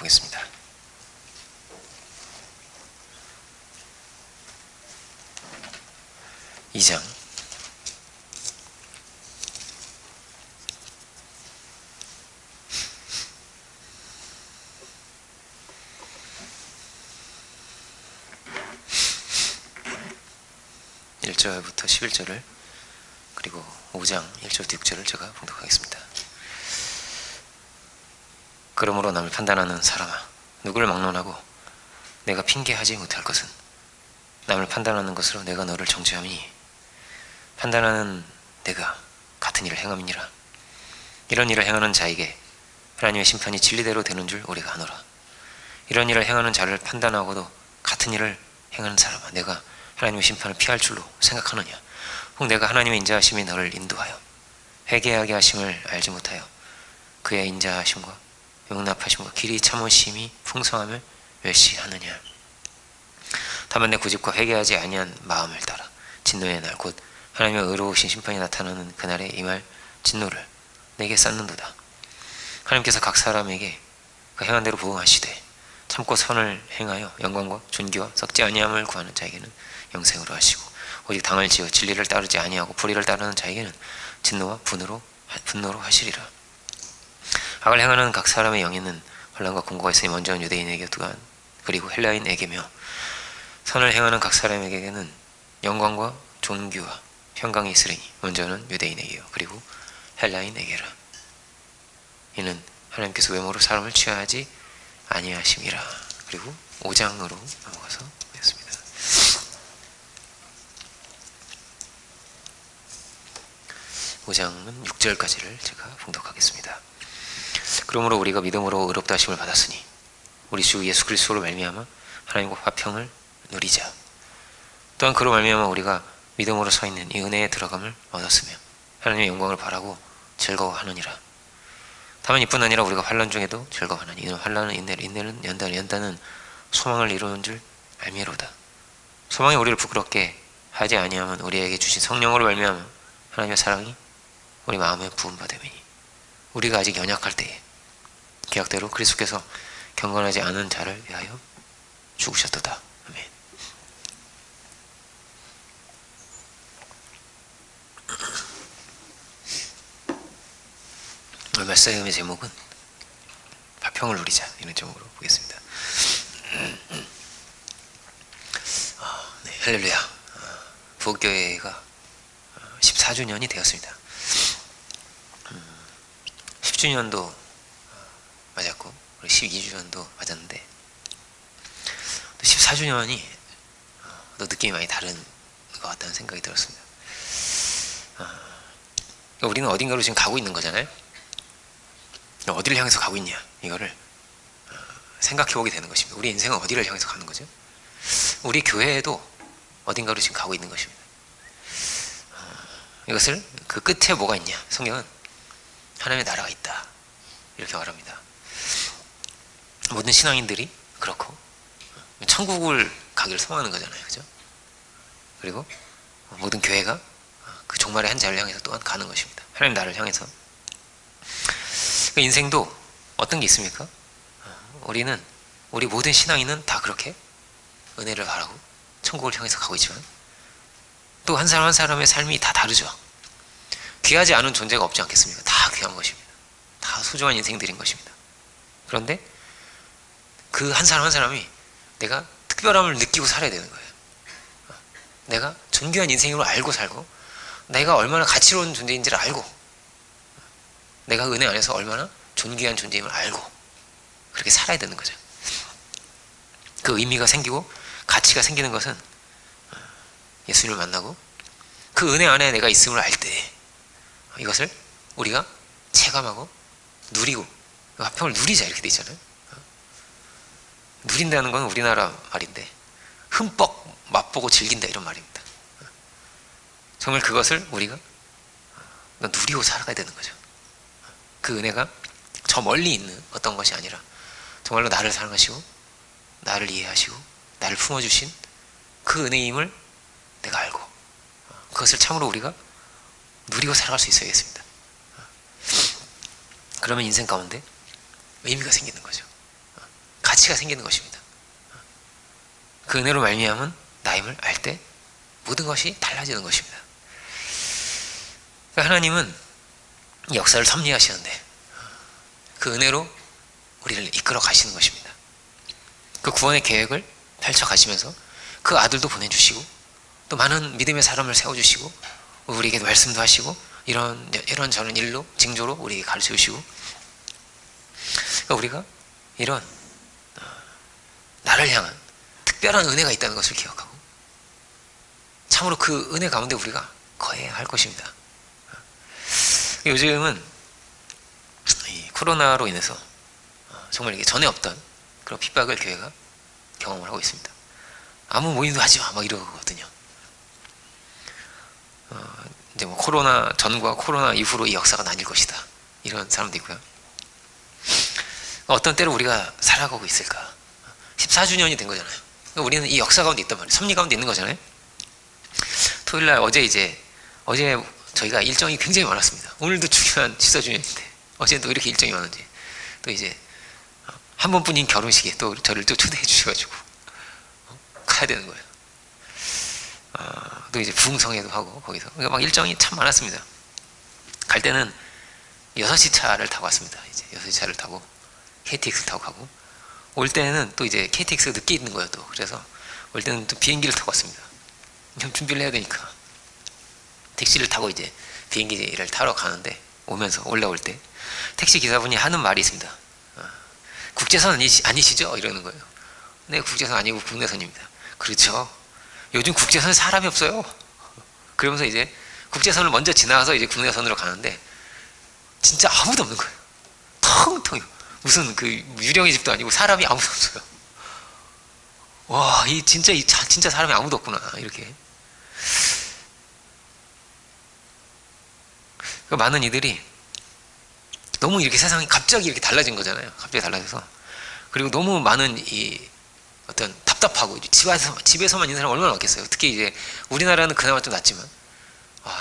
보겠습니다. 이 장 1절부터 11절을 그리고 5장 1절부터 6절을 제가 봉독하겠습니다. 그러므로 남을 판단하는 사람아, 누구를 막론하고 내가 핑계하지 못할 것은 남을 판단하는 것으로 내가 너를 정죄함이니 판단하는 내가 같은 일을 행함이니라. 이런 일을 행하는 자에게 하나님의 심판이 진리대로 되는 줄 우리가 아노라. 이런 일을 행하는 자를 판단하고도 같은 일을 행하는 사람아, 내가 하나님의 심판을 피할 줄로 생각하느냐? 혹 내가 하나님의 인자하심이 너를 인도하여 회개하게 하심을 알지 못하여 그의 인자하심과 용납하심과 길이 참으심이 풍성함을 멸시하느냐? 다만 내 고집과 회개하지 아니한 마음을 따라 진노의 날 곧 하나님의 의로우신 심판이 나타나는 그날에 임할 진노를 내게 쌓는도다. 하나님께서 각 사람에게 그 행한 대로 부응하시되 참고 선을 행하여 영광과 존귀와 썩지 아니함을 구하는 자에게는 영생으로 하시고 오직 당을 지어 진리를 따르지 아니하고 불의를 따르는 자에게는 진노와 분노로 하시리라. 악을 행하는 각 사람의 영에는 혼란과 공고가 있으니 먼저는 유대인에게 또한 그리고 헬라인에게며 선을 행하는 각 사람에게는 영광과 존귀와 평강이 있으리니 먼저는 유대인에게요 그리고 헬라인에게라. 이는 하나님께서 외모로 사람을 취하지 아니하심이라. 그리고 5장으로 넘어가서 보겠습니다. 5장은 6절까지를 제가 봉독하겠습니다. 그러므로 우리가 믿음으로 의롭다 하심을 받았으니 우리 주 예수 그리스도로 말미암아 하나님과 화평을 누리자. 또한 그로 말미암아 우리가 믿음으로 서 있는 이 은혜에 들어감을 얻었으며 하나님의 영광을 바라고 즐거워하느니라. 다만 이뿐 아니라 우리가 환난 중에도 즐거워하나니 이는 환난은 인내를, 인내는 연단을, 연단은 소망을 이루는 줄 알미로다. 소망이 우리를 부끄럽게 하지 아니하면 우리에게 주신 성령으로 말미암아 하나님의 사랑이 우리 마음에 부음받음이니 우리가 아직 연약할 때에 계약대로 그리스도께서 경건하지 않은 자를 위하여 죽으셨도다. 아멘. 말씀의 제목은 화평을 누리자, 이런 제목으로 보겠습니다. 네, 할렐루야. 부흥교회가 14주년이 되었습니다. 10주년도 맞았고 12주년도 맞았는데 14주년이 또 느낌이 많이 다른 것 같다는 생각이 들었습니다. 우리는 어딘가로 지금 가고 있는 거잖아요. 어디를 향해서 가고 있냐, 이거를 생각해 보게 되는 것입니다. 우리 인생은 어디를 향해서 가는 거죠? 우리 교회에도 어딘가로 지금 가고 있는 것입니다. 이것을 그 끝에 뭐가 있냐, 성경은 하나님의 나라가 있다 이렇게 말합니다. 모든 신앙인들이 그렇고 천국을 가기를 소망하는 거잖아요, 그죠? 그리고 모든 교회가 그 종말의 한 자를 향해서 또한 가는 것입니다. 하나님 나라를 향해서. 그 인생도 어떤 게 있습니까? 우리 모든 신앙인은 다 그렇게 은혜를 바라고 천국을 향해서 가고 있지만 또 한 사람 한 사람의 삶이 다 다르죠. 귀하지 않은 존재가 없지 않겠습니까? 다 귀한 것입니다. 다 소중한 인생들인 것입니다. 그런데 그 한 사람 한 사람이 내가 특별함을 느끼고 살아야 되는 거예요. 내가 존귀한 인생으로 알고 살고 내가 얼마나 가치로운 존재인지를 알고 내가 은혜 안에서 얼마나 존귀한 존재임을 알고 그렇게 살아야 되는 거죠. 그 의미가 생기고 가치가 생기는 것은 예수님을 만나고 그 은혜 안에 내가 있음을 알 때 이것을 우리가 체감하고 누리고 화평을 누리자 이렇게 돼 있잖아요. 누린다는 건 우리나라 말인데 흠뻑 맛보고 즐긴다 이런 말입니다. 정말 그것을 우리가 누리고 살아가야 되는 거죠. 그 은혜가 저 멀리 있는 어떤 것이 아니라 정말로 나를 사랑하시고 나를 이해하시고 나를 품어주신 그 은혜임을 내가 알고 그것을 참으로 우리가 누리고 살아갈 수 있어야겠습니다. 그러면 인생 가운데 의미가 생기는 거죠. 가치가 생기는 것입니다. 그 은혜로 말미암은 나임을 알 때 모든 것이 달라지는 것입니다. 그러니까 하나님은 이 역사를 섭리하시는데 그 은혜로 우리를 이끌어 가시는 것입니다. 그 구원의 계획을 펼쳐 가시면서 그 아들도 보내주시고 또 많은 믿음의 사람을 세워주시고 우리에게 말씀도 하시고 이런 저런 일로 징조로 우리에게 가르쳐 주시고, 그러니까 우리가 이런 나를 향한 특별한 은혜가 있다는 것을 기억하고 참으로 그 은혜 가운데 우리가 거해야 할 것입니다. 요즘은 이 코로나로 인해서 정말 이게 전에 없던 그런 핍박을 교회가 경험을 하고 있습니다. 아무 모임도 하지 마, 막 이러거든요. 이제 뭐 코로나 전과 코로나 이후로 이 역사가 나뉠 것이다, 이런 사람도 있고요. 어떤 때로 우리가 살아가고 있을까? 14주년이 된 거잖아요. 우리는 이 역사 가운데 있단 말이에요. 섭리 가운데 있는 거잖아요. 토요일날 어제 저희가 일정이 굉장히 많았습니다. 오늘도 중요한 14주년인데 어제는 또 이렇게 일정이 많은지, 또 이제 한 번뿐인 결혼식에 또 저를 또 초대해 주셔가지고 가야 되는 거예요. 또 이제 부흥성회도 하고 거기서, 그러니까 막 일정이 참 많았습니다. 갈 때는 6시 차를 타고 왔습니다. 이제 6시 차를 타고 KTX 타고 가고, 올 때는 또 이제 KTX가 늦게 있는 거예요. 또 그래서 올 때는 또 비행기를 타고 왔습니다. 좀 준비를 해야 되니까 택시를 타고 이제 비행기를 타러 가는데, 오면서 올라올 때 택시 기사분이 하는 말이 있습니다. 국제선 아니시죠? 이러는 거예요. 네, 국제선 아니고 국내선입니다. 그렇죠. 요즘 국제선에 사람이 없어요. 그러면서 이제 국제선을 먼저 지나가서 이제 국내선으로 가는데 진짜 아무도 없는 거예요. 텅텅. 무슨 그 유령의 집도 아니고 사람이 아무도 없어요. 와, 진짜 사람이 아무도 없구나, 이렇게. 그 많은 이들이 너무 이렇게 세상이 갑자기 이렇게 달라진 거잖아요. 갑자기 달라져서. 그리고 너무 많은 이 어떤 답답하고, 집에서만 있는 사람 얼마나 많겠어요. 특히 이제 우리나라는 그나마 좀 낫지만,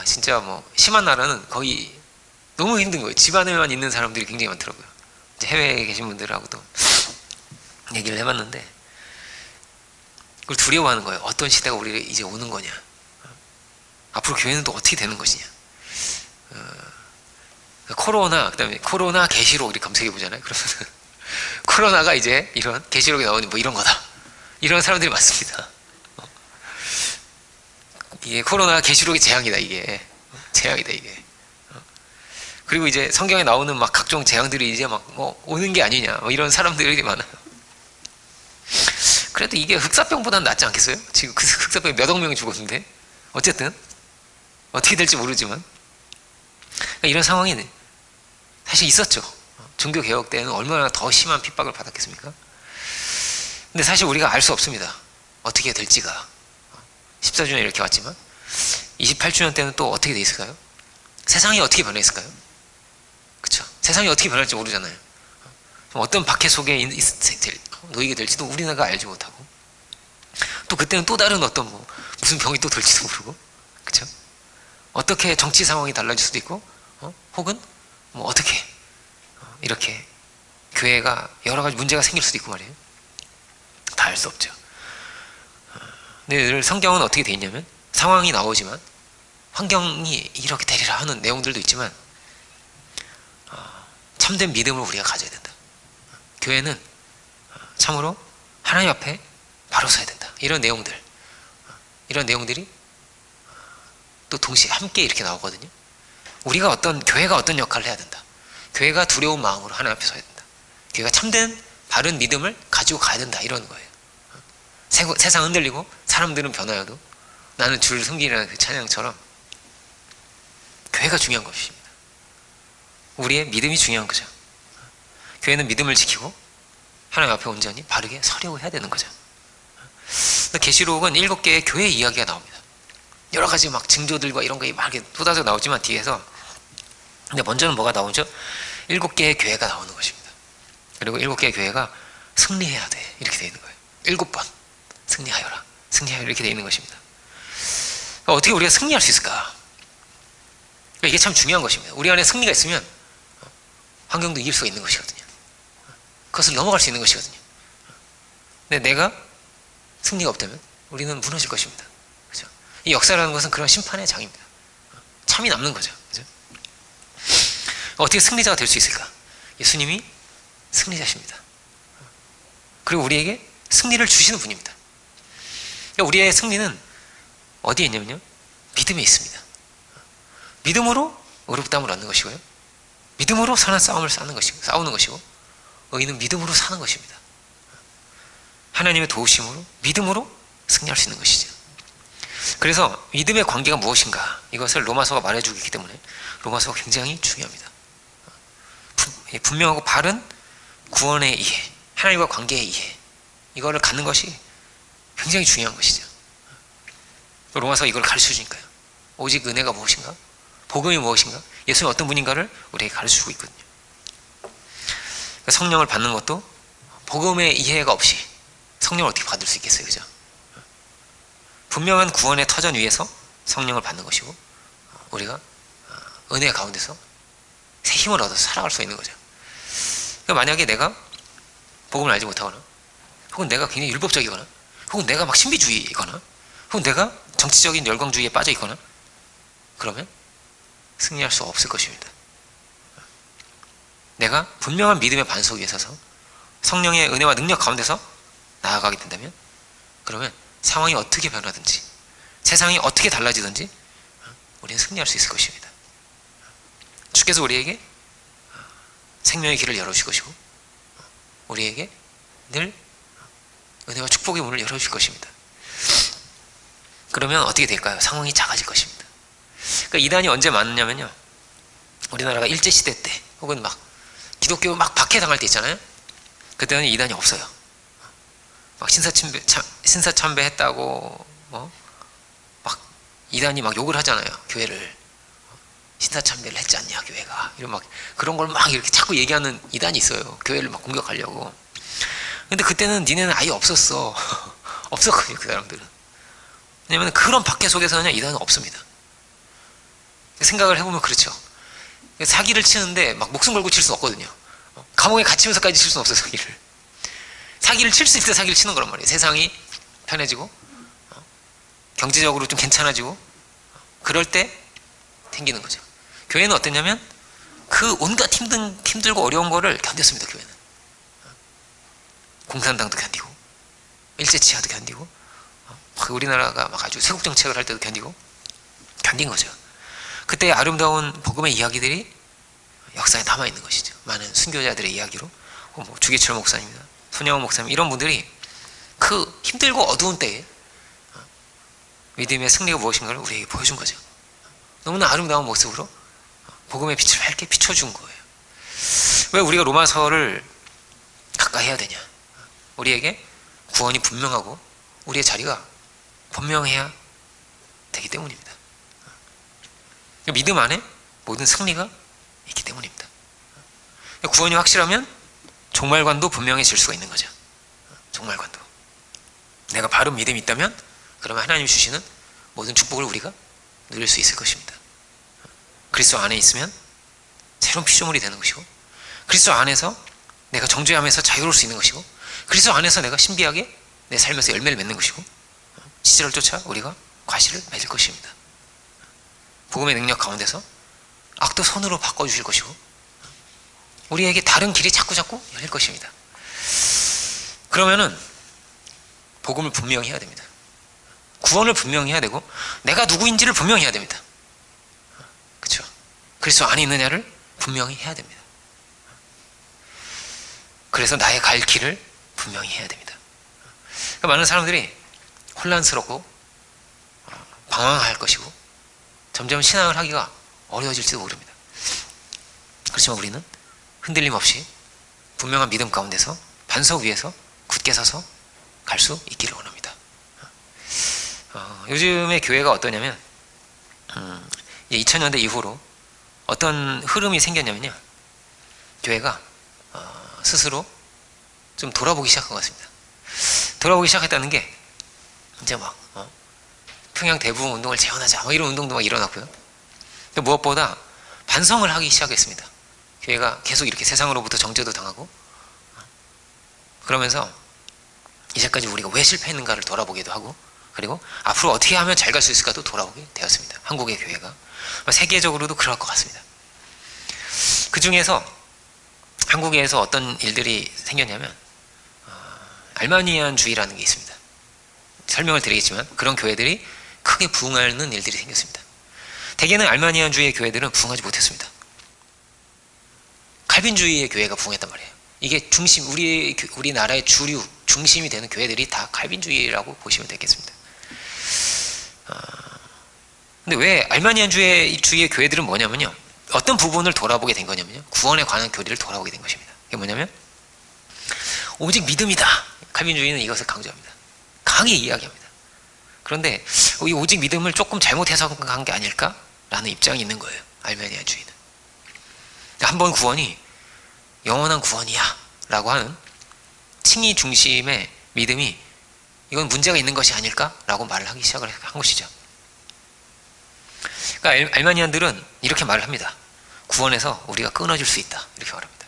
진짜 뭐 심한 나라는 거의 너무 힘든 거예요. 집 안에만 있는 사람들이 굉장히 많더라고요. 이제 해외에 계신 분들하고도 얘기를 해봤는데, 그걸 두려워하는 거예요. 어떤 시대가 우리를 이제 오는 거냐, 앞으로 교회는 또 어떻게 되는 것이냐. 코로나, 그다음에 코로나 계시록 이렇게 검색해 보잖아요. 그러면 코로나가 이제 이런 계시록에 나오는 뭐 이런 거다, 이런 사람들이 많습니다. 이게 코로나 계시록의 재앙이다, 이게 재앙이다, 이게. 그리고 이제 성경에 나오는 막 각종 재앙들이 이제 막 오는 게 아니냐, 뭐 이런 사람들이 많아요. 그래도 이게 흑사병보다는 낫지 않겠어요? 지금 그 흑사병에 몇억 명이 죽었는데. 어쨌든 어떻게 될지 모르지만, 그러니까 이런 상황이 사실 있었죠. 종교개혁 때는 얼마나 더 심한 핍박을 받았겠습니까? 근데 사실 우리가 알 수 없습니다. 어떻게 될지가. 14주년 이렇게 왔지만 28주년 때는 또 어떻게 돼 있을까요? 세상이 어떻게 변했을까요? 그쵸? 세상이 어떻게 변할지 모르잖아요. 어떤 박해 속에 놓이게 될지도 우리나라가 알지 못하고, 또 그때는 또 다른 어떤 무슨 병이 또 돌지도 모르고, 그쵸? 어떻게 정치 상황이 달라질 수도 있고, 혹은 어떻게 이렇게 교회가 여러 가지 문제가 생길 수도 있고 말이에요. 다 알 수 없죠. 근데 늘 성경은 어떻게 돼 있냐면, 상황이 나오지만 환경이 이렇게 되리라 하는 내용들도 있지만 참된 믿음을 우리가 가져야 된다. 교회는 참으로 하나님 앞에 바로 서야 된다. 이런 내용들이 또 동시에 함께 이렇게 나오거든요. 교회가 어떤 역할을 해야 된다. 교회가 두려운 마음으로 하나님 앞에 서야 된다. 교회가 참된 바른 믿음을 가지고 가야 된다, 이런 거예요. 세상 흔들리고 사람들은 변하여도 나는 주를 섬기라는 그 찬양처럼 교회가 중요한 것입니다. 우리의 믿음이 중요한 거죠. 교회는 믿음을 지키고 하나님 앞에 온전히 바르게 서려고 해야 되는 거죠. 계시록은 7개의 교회 이야기가 나옵니다. 여러 가지 막 징조들과 이런 게 막 쏟아져 나오지만 뒤에서, 근데 먼저는 뭐가 나오죠? 7개의 교회가 나오는 것입니다. 그리고 7개의 교회가 승리해야 돼, 이렇게 되어 있는 거예요. 7번 승리하여라, 승리하여라, 이렇게 되어 있는 것입니다. 어떻게 우리가 승리할 수 있을까? 이게 참 중요한 것입니다. 우리 안에 승리가 있으면 환경도 이길 수가 있는 것이거든요. 그것을 넘어갈 수 있는 것이거든요. 근데 내가 승리가 없다면 우리는 무너질 것입니다. 그죠? 이 역사라는 것은 그런 심판의 장입니다. 참이 남는 거죠. 그죠? 어떻게 승리자가 될 수 있을까? 예수님이 승리자십니다. 그리고 우리에게 승리를 주시는 분입니다. 그러니까 우리의 승리는 어디에 있냐면요, 믿음에 있습니다. 믿음으로 의롭다함을 얻는 것이고요, 믿음으로 선한 싸움을 싸우는 것이고, 의인은 믿음으로 사는 것입니다. 하나님의 도우심으로 믿음으로 승리할 수 있는 것이죠. 그래서 믿음의 관계가 무엇인가, 이것을 로마서가 말해주고 있기 때문에 로마서가 굉장히 중요합니다. 분명하고 바른 구원의 이해, 하나님과 관계의 이해, 이거를 갖는 것이 굉장히 중요한 것이죠. 로마서가 이걸 가르쳐주니까요. 오직 은혜가 무엇인가, 복음이 무엇인가, 예수님이 어떤 분인가를 우리에게 가르쳐주고 있거든요. 그러니까 성령을 받는 것도 복음의 이해가 없이 성령을 어떻게 받을 수 있겠어요, 그죠? 분명한 구원의 터전 위에서 성령을 받는 것이고, 우리가 은혜 가운데서 새 힘을 얻어서 살아갈 수 있는 거죠. 그러니까 만약에 내가 복음을 알지 못하거나, 혹은 내가 굉장히 율법적이거나, 혹은 내가 막 신비주의이거나, 혹은 내가 정치적인 열광주의에 빠져 있거나, 그러면 승리할 수 없을 것입니다. 내가 분명한 믿음의 반석 위에 서서 성령의 은혜와 능력 가운데서 나아가게 된다면, 그러면 상황이 어떻게 변하든지, 세상이 어떻게 달라지든지 우리는 승리할 수 있을 것입니다. 주께서 우리에게 생명의 길을 열어주실 것이고, 우리에게 늘 은혜와 축복의 문을 열어주실 것입니다. 그러면 어떻게 될까요? 상황이 작아질 것입니다. 그러니까 이단이 언제 많냐면요, 우리나라가 일제시대 때, 혹은 막 기독교 막 박해당할 때 있잖아요. 그때는 이단이 없어요. 막 신사참배 했다고 막 이단이 막 욕을 하잖아요, 교회를. 신사참배를 했지 않냐 교회가, 이런 막 그런 걸 막 이렇게 자꾸 얘기하는 이단이 있어요, 교회를 막 공격하려고. 근데 그때는 니네는 아예 없었어. 없었거든요, 그 사람들은. 왜냐면 그런 박해 속에서는 이단은 없습니다. 생각을 해보면 그렇죠. 사기를 치는데 막 목숨 걸고 칠 수 없거든요. 감옥에 갇히면서까지 칠 수는 없어요, 사기를 칠 수 있을 때 사기를 치는 거란 말이에요. 세상이 편해지고 경제적으로 좀 괜찮아지고 그럴 때 생기는 거죠. 교회는 어땠냐면 그 온갖 힘들고 어려운 거를 견뎠습니다. 교회는 공산당도 견디고 일제치하도 견디고 우리나라가 막 아주 세국 정책을 할 때도 견딘 거죠. 그때 아름다운 복음의 이야기들이 역사에 남아있는 것이죠. 많은 순교자들의 이야기로, 뭐 주기철 목사님이나 손영원 목사님, 이런 분들이 그 힘들고 어두운 때에 믿음의 승리가 무엇인가를 우리에게 보여준 거죠. 너무나 아름다운 모습으로 복음의 빛을 밝게 비춰준 거예요. 왜 우리가 로마서를 가까이 해야 되냐? 우리에게 구원이 분명하고 우리의 자리가 분명해야 되기 때문입니다. 믿음 안에 모든 승리가 있기 때문입니다. 구원이 확실하면 종말관도 분명해질 수가 있는 거죠. 종말관도. 내가 바른 믿음이 있다면 그러면 하나님이 주시는 모든 축복을 우리가 누릴 수 있을 것입니다. 그리스도 안에 있으면 새로운 피조물이 되는 것이고, 그리스도 안에서 내가 정죄함에서 자유로울 수 있는 것이고, 그리스도 안에서 내가 신비하게 내 삶에서 열매를 맺는 것이고, 시절을 쫓아 우리가 과실을 맺을 것입니다. 복음의 능력 가운데서 악도 선으로 바꿔주실 것이고, 우리에게 다른 길이 자꾸 열릴 것입니다. 그러면은 복음을 분명히 해야 됩니다. 구원을 분명히 해야 되고, 내가 누구인지를 분명히 해야 됩니다. 그렇죠? 그리스도 안에 있느냐를 분명히 해야 됩니다. 그래서 나의 갈 길을 분명히 해야 됩니다. 그러니까 많은 사람들이 혼란스럽고 방황할 것이고 점점 신앙을 하기가 어려워질지도 모릅니다. 그렇지만 우리는 흔들림 없이 분명한 믿음 가운데서 반석 위에서 굳게 서서 갈 수 있기를 원합니다. 요즘의 교회가 어떠냐면 2000년대 이후로 어떤 흐름이 생겼냐면요, 교회가 스스로 좀 돌아보기 시작한 것 같습니다. 돌아보기 시작했다는 게 이제 막 평양 대부흥 운동을 재현하자 뭐 이런 운동도 막 일어났고요. 근데 무엇보다 반성을 하기 시작했습니다. 교회가 계속 이렇게 세상으로부터 정죄도 당하고 그러면서 이제까지 우리가 왜 실패했는가를 돌아보기도 하고, 그리고 앞으로 어떻게 하면 잘 갈 수 있을까도 돌아보게 되었습니다. 한국의 교회가 세계적으로도 그럴 것 같습니다. 그 중에서 한국에서 어떤 일들이 생겼냐면 알마니안주의라는 게 있습니다. 설명을 드리겠지만 그런 교회들이 크게 부흥하는 일들이 생겼습니다. 대개는 알마니안주의의 교회들은 부흥하지 못했습니다. 칼빈주의의 교회가 부흥했단 말이에요. 이게 중심, 우리나라의 주류 중심이 되는 교회들이 다 칼빈주의라고 보시면 되겠습니다. 근데 왜 알마니안주의의 교회들은 뭐냐면요, 어떤 부분을 돌아보게 된 거냐면요, 구원에 관한 교리를 돌아보게 된 것입니다. 이게 뭐냐면 오직 믿음이다. 칼빈주의는 이것을 강조합니다. 강하게 이야기합니다. 그런데 이 오직 믿음을 조금 잘못 해석한 게 아닐까라는 입장이 있는 거예요. 알마니안주의는 한 번 구원이 영원한 구원이야 라고 하는 칭의 중심의 믿음이 이건 문제가 있는 것이 아닐까라고 말을 하기 시작을 한 것이죠. 그러니까 알마니안들은 이렇게 말을 합니다. 구원에서 우리가 끊어질 수 있다, 이렇게 말합니다.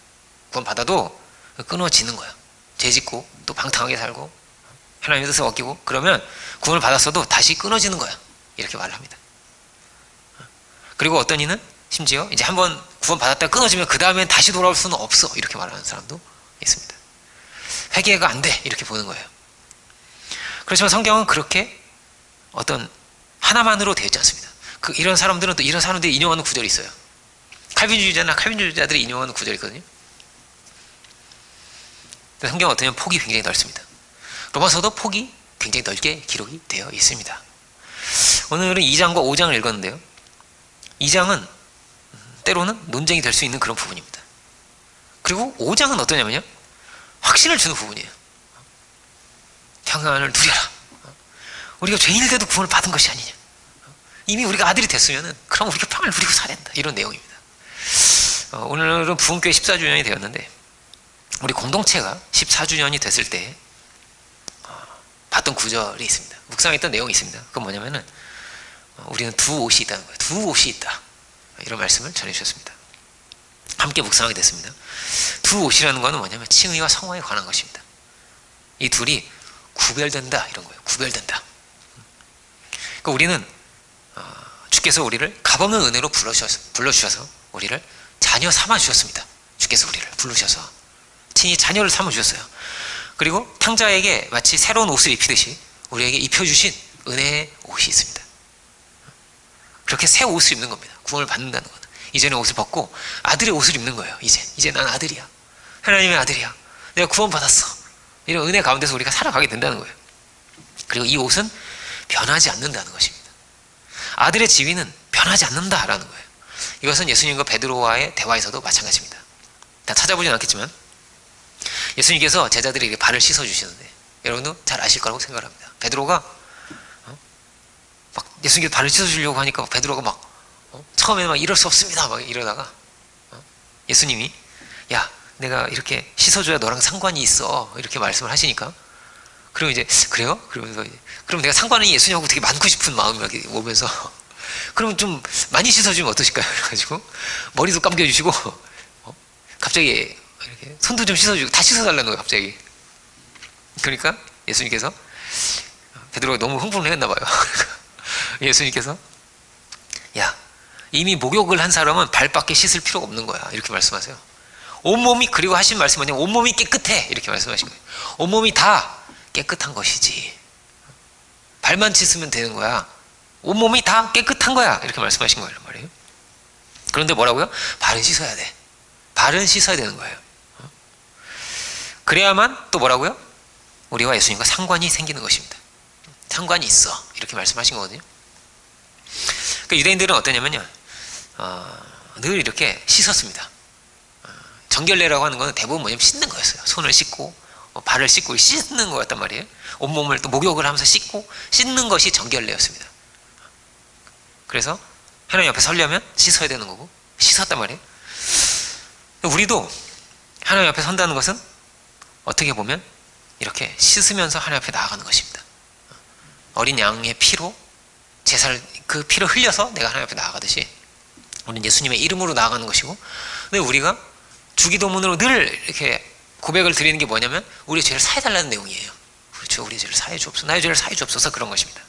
구원 받아도 끊어지는 거야. 죄 짓고 또 방탕하게 살고 하나님의 뜻을 어기고 그러면 구원을 받았어도 다시 끊어지는 거야, 이렇게 말을 합니다. 그리고 어떤 이는 심지어 이제 한번 구원 받았다가 끊어지면 그 다음엔 다시 돌아올 수는 없어, 이렇게 말하는 사람도 있습니다. 회개가 안 돼, 이렇게 보는 거예요. 그렇지만 성경은 그렇게 어떤 하나만으로 되어 있지 않습니다. 이런 사람들은 또 이런 사람들이 인용하는 구절이 있어요. 칼빈주의자들이 인용하는 구절이 있거든요. 성경은 어떠냐면 폭이 굉장히 넓습니다. 로마서도 폭이 굉장히 넓게 기록이 되어 있습니다. 오늘은 2장과 5장을 읽었는데요, 2장은 때로는 논쟁이 될 수 있는 그런 부분입니다. 그리고 5장은 어떠냐면요, 확신을 주는 부분이에요. 평안을 누려라. 우리가 죄인일 때도 구원을 받은 것이 아니냐. 이미 우리가 아들이 됐으면 그럼 우리가 평안을 누리고 살아야 된다, 이런 내용입니다. 오늘은 부흥교회 14주년이 되었는데 우리 공동체가 14주년이 됐을 때 봤던 구절이 있습니다. 묵상했던 내용이 있습니다. 그건 뭐냐면은 우리는 두 옷이 있다는 거예요. 두 옷이 있다, 이런 말씀을 전해주셨습니다. 함께 묵상하게 됐습니다. 두 옷이라는 것은 뭐냐면 칭의와 성화에 관한 것입니다. 이 둘이 구별된다, 이런 거예요. 구별된다. 그러니까 우리는 주께서 우리를 값없는 은혜로 불러주셔서 우리를 자녀 삼아주셨습니다. 주께서 우리를 부르셔서 친히 자녀를 삼아주셨어요. 그리고 탕자에게 마치 새로운 옷을 입히듯이 우리에게 입혀주신 은혜의 옷이 있습니다. 그렇게 새 옷을 입는 겁니다. 구원을 받는다는 것. 이제는 옷을 벗고 아들의 옷을 입는 거예요. 이제 난 아들이야. 하나님의 아들이야. 내가 구원받았어. 이런 은혜 가운데서 우리가 살아가게 된다는 거예요. 그리고 이 옷은 변하지 않는다는 것입니다. 아들의 지위는 변하지 않는다라는 거예요. 이것은 예수님과 베드로와의 대화에서도 마찬가지입니다. 다 찾아보진 않겠지만 예수님께서 제자들에게 발을 씻어주시는데 여러분도 잘 아실 거라고 생각합니다. 베드로가 막 예수님께서 발을 씻어주려고 하니까 베드로가 막 처음에는 막 이럴 수 없습니다 막 이러다가 예수님이 야, 내가 이렇게 씻어줘야 너랑 상관이 있어, 이렇게 말씀을 하시니까 그럼 이제 그래요? 그러면서 그럼 내가 상관이 예수님하고 되게 많고 싶은 마음이 오면서 그럼 좀 많이 씻어주면 어떠실까요? 그래가지고 머리도 감겨주시고 갑자기 이렇게 손도 좀 씻어주고 다 씻어달라는 거예요, 갑자기. 그러니까 예수님께서 베드로가 너무 흥분을 했나 봐요. 예수님께서 야, 이미 목욕을 한 사람은 발밖에 씻을 필요가 없는 거야, 이렇게 말씀하세요. 온몸이, 그리고 하신 말씀은 그냥 온몸이 깨끗해, 이렇게 말씀하신 거예요. 온몸이 다 깨끗한 것이지 발만 씻으면 되는 거야. 온몸이 다 깨끗한 거야, 이렇게 말씀하신 거란 말이에요. 그런데 뭐라고요? 발은 씻어야 돼. 발은 씻어야 되는 거예요. 그래야만 또 뭐라고요? 우리와 예수님과 상관이 생기는 것입니다. 상관이 있어, 이렇게 말씀하신 거거든요. 그러니까 유대인들은 어떠냐면요, 늘 이렇게 씻었습니다. 정결례라고 하는 것은 대부분 뭐냐면 씻는 거였어요. 손을 씻고 발을 씻고 씻는 거였단 말이에요. 온몸을 또 목욕을 하면서 씻고 씻는 것이 정결례였습니다. 그래서 하나님 앞에 서려면 씻어야 되는 거고 씻었단 말이에요. 우리도 하나님 앞에 선다는 것은 어떻게 보면 이렇게 씻으면서 하나님 앞에 나아가는 것입니다. 어린 양의 피로 제사를, 그 피를 흘려서 내가 하나님 앞에 나아가듯이 우리는 예수님의 이름으로 나아가는 것이고, 근데 우리가 주기도문으로 늘 이렇게 고백을 드리는 게 뭐냐면 우리의 죄를 사해달라는 내용이에요. 주여 우리의 죄를 사해 주옵소서, 나의 죄를 사해 주옵소서. 그런 것입니다.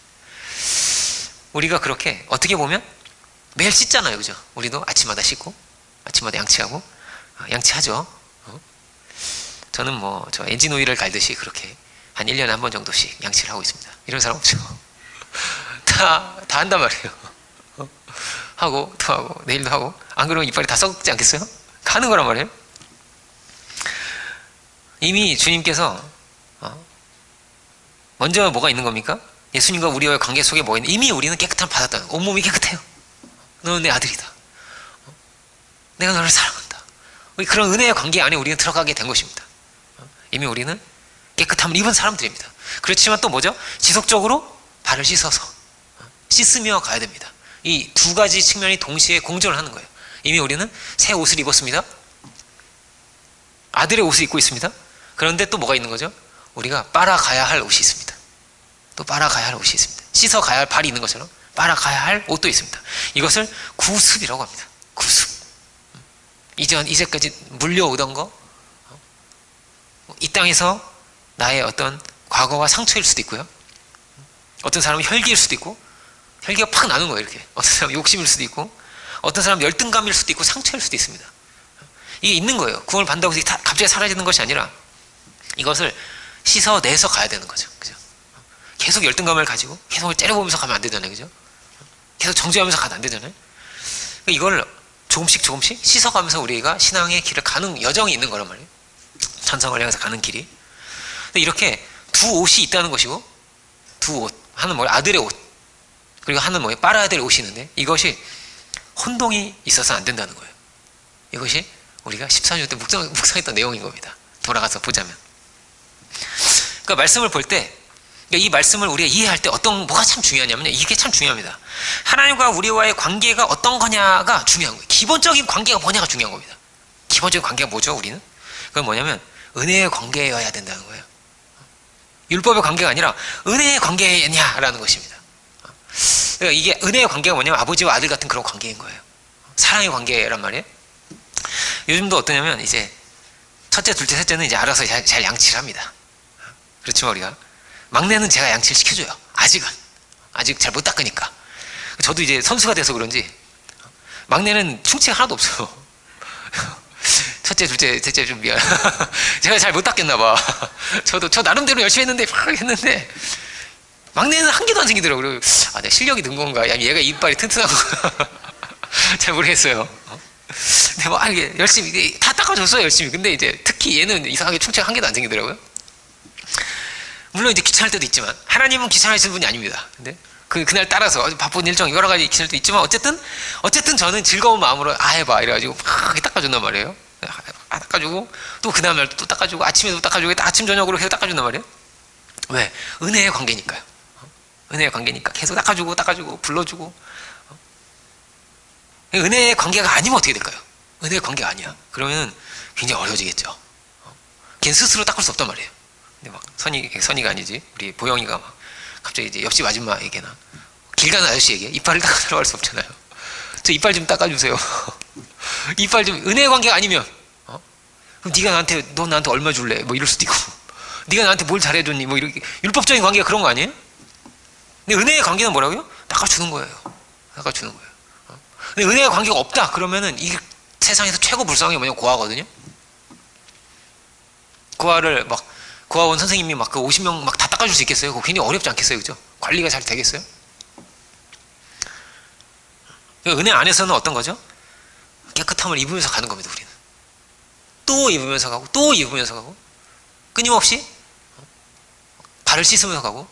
우리가 그렇게 어떻게 보면 매일 씻잖아요, 그죠? 우리도 아침마다 씻고 아침마다 양치하고 양치하죠. 저는 뭐 저 엔진 오일을 갈듯이 그렇게 한 1년에 한 번 정도씩 양치를 하고 있습니다. 이런 사람 없죠? 다 한단 말이에요. 하고 또 하고 내일도 하고, 안 그러면 이빨이 다 썩지 않겠어요? 가는 거란 말이에요. 이미 주님께서 먼저 뭐가 있는 겁니까? 예수님과 우리와의 관계 속에 뭐가 있는, 이미 우리는 깨끗함을 받았다. 온몸이 깨끗해요. 너는 내 아들이다. 내가 너를 사랑한다. 그런 은혜의 관계 안에 우리는 들어가게 된 것입니다. 이미 우리는 깨끗함을 입은 사람들입니다. 그렇지만 또 뭐죠? 지속적으로 발을 씻어서 씻으며 가야 됩니다. 이 두 가지 측면이 동시에 공존을 하는 거예요. 이미 우리는 새 옷을 입었습니다. 아들의 옷을 입고 있습니다. 그런데 또 뭐가 있는 거죠? 우리가 빨아가야 할 옷이 있습니다. 또 빨아가야 할 옷이 있습니다. 씻어가야 할 발이 있는 것처럼 빨아가야 할 옷도 있습니다. 이것을 구습이라고 합니다. 구습. 이제까지 물려오던 거, 이 땅에서 나의 어떤 과거와 상처일 수도 있고요. 어떤 사람은 혈기일 수도 있고, 혈기가 팍 나는 거예요, 이렇게. 어떤 사람은 욕심일 수도 있고, 어떤 사람은 열등감일 수도 있고, 상처일 수도 있습니다. 이게 있는 거예요. 구원을 받는다고 해서 갑자기 사라지는 것이 아니라 이것을 씻어내서 가야 되는 거죠. 그죠? 계속 열등감을 가지고 계속 째려보면서 가면 안 되잖아요. 그죠? 계속 정죄하면서 가면 안 되잖아요. 이걸 조금씩 씻어가면서 우리가 신앙의 길을 가는 여정이 있는 거란 말이에요. 천성을 향해서 가는 길이. 근데 이렇게 두 옷이 있다는 것이고, 두 옷, 하나는 뭐예요? 아들의 옷, 그리고 하나는 뭐예요? 빨아야 될 옷이 있는데, 이것이 혼동이 있어서 안 된다는 거예요. 이것이 우리가 14년 때 묵상했던 내용인 겁니다. 돌아가서 보자면. 그러니까 말씀을 볼 때, 이 말씀을 우리가 이해할 때 뭐가 참 중요하냐면요, 이게 참 중요합니다. 하나님과 우리와의 관계가 어떤 거냐가 중요한 거예요. 기본적인 관계가 뭐냐가 중요한 겁니다. 기본적인 관계가 뭐죠, 우리는? 그건 뭐냐면 은혜의 관계여야 된다는 거예요. 율법의 관계가 아니라 은혜의 관계냐라는 것입니다. 그러니까 이게 은혜의 관계가 뭐냐면 아버지와 아들 같은 그런 관계인 거예요. 사랑의 관계란 말이에요. 요즘도 어떠냐면 이제 첫째, 둘째, 셋째는 이제 알아서 잘 양치를 합니다. 그렇지만 우리가 막내는 제가 양치를 시켜줘요. 아직 잘 못 닦으니까. 저도 이제 선수가 돼서 그런지 막내는 충치가 하나도 없어요. 첫째, 둘째, 셋째 좀 미안. 제가 잘 못 닦겠나 봐. 저 나름대로 열심히 했는데 막내는 한 개도 안 생기더라고요. 내 실력이 는 건가? 아니면 얘가 이빨이 튼튼한 건가? 잘 모르겠어요. 근데 뭐 이게 열심히 다 닦아줬어요, 열심히. 근데 이제 특히 얘는 이상하게 충치가 한 개도 안 생기더라고요. 물론 이제 귀찮을 때도 있지만, 하나님은 귀찮으신 분이 아닙니다. 근데 그날 따라서 바쁜 일정 여러 가지 귀찮을 때도 있지만, 어쨌든 저는 즐거운 마음으로 해봐 이래가지고 막 닦아준단 말이에요. 닦아주고 또 그 다음날 또 닦아주고 아침에도 닦아주고 아침 저녁으로 계속 닦아준단 말이에요. 왜? 은혜의 관계니까요. 은혜의 관계니까 계속 닦아주고 불러주고. 은혜의 관계가 아니면 어떻게 될까요? 은혜의 관계가 아니야. 그러면 굉장히 어려워지겠죠. 걔는 스스로 닦을 수 없단 말이에요. 근데 막 선이가 아니지, 우리 보영이가 막 갑자기 이제 옆집 아줌마에게나 길 가는 아저씨에게 이빨을 닦아달라고 할 수 없잖아요. 저 이빨 좀 닦아주세요. 이빨 좀, 은혜의 관계가 아니면 그럼 너 나한테 얼마 줄래? 뭐 이럴 수도 있고, 네가 나한테 뭘 잘해줬니? 뭐 이렇게 율법적인 관계가 그런 거 아니에요? 근데 은혜의 관계는 뭐라고요? 닦아주는 거예요. 근데 은혜의 관계가 없다 그러면은 이 세상에서 최고 불쌍한 게 뭐냐면 고아거든요. 고아원 선생님이 막 그 50명 막 다 닦아줄 수 있겠어요? 그거 굉장히 어렵지 않겠어요? 그죠? 관리가 잘 되겠어요? 은혜 안에서는 어떤 거죠? 깨끗함을 입으면서 가는 겁니다, 우리는. 또 입으면서 가고, 끊임없이 발을 씻으면서 가고,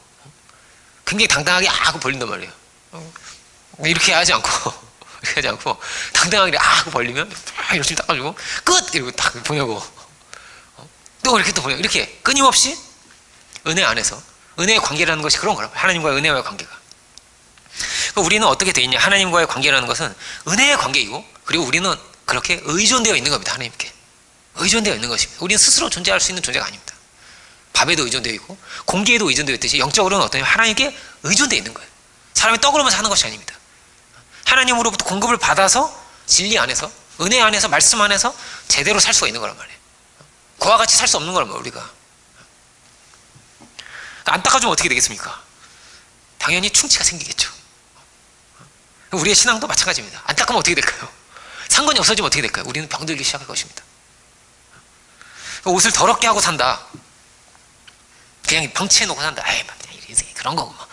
굉장히 당당하게 하고 벌린단 말이에요. 이렇게 하지 않고 당당하게 하고 벌리면 열심히 닦아주고 끝! 이러고 딱 보내고, 또 이렇게 또 보내고, 이렇게 끊임없이 은혜 안에서, 은혜의 관계라는 것이 그런 거라고. 하나님과의 은혜와의 관계가. 우리는 어떻게 돼 있냐? 하나님과의 관계라는 것은 은혜의 관계이고, 그리고 우리는 그렇게 의존되어 있는 겁니다. 하나님께 의존되어 있는 것입니다. 우리는 스스로 존재할 수 있는 존재가 아닙니다. 밥에도 의존되어 있고 공기에도 의존되어 있듯이 영적으로는 어떠냐면 하나님께 의존되어 있는 거예요. 사람이 떡으로만 사는 것이 아닙니다. 하나님으로부터 공급을 받아서 진리 안에서, 은혜 안에서, 말씀 안에서 제대로 살 수가 있는 거란 말이에요. 그와 같이 살 수 없는 거란 말이에요, 우리가. 안 닦아주면 어떻게 되겠습니까? 당연히 충치가 생기겠죠. 우리의 신앙도 마찬가지입니다. 안 닦으면 어떻게 될까요? 상관이 없어지면 어떻게 될까요? 우리는 병들기 시작할 것입니다. 옷을 더럽게 하고 산다. 그냥 방치해놓고 산다. 에이, 인생이 그런 거고 뭐.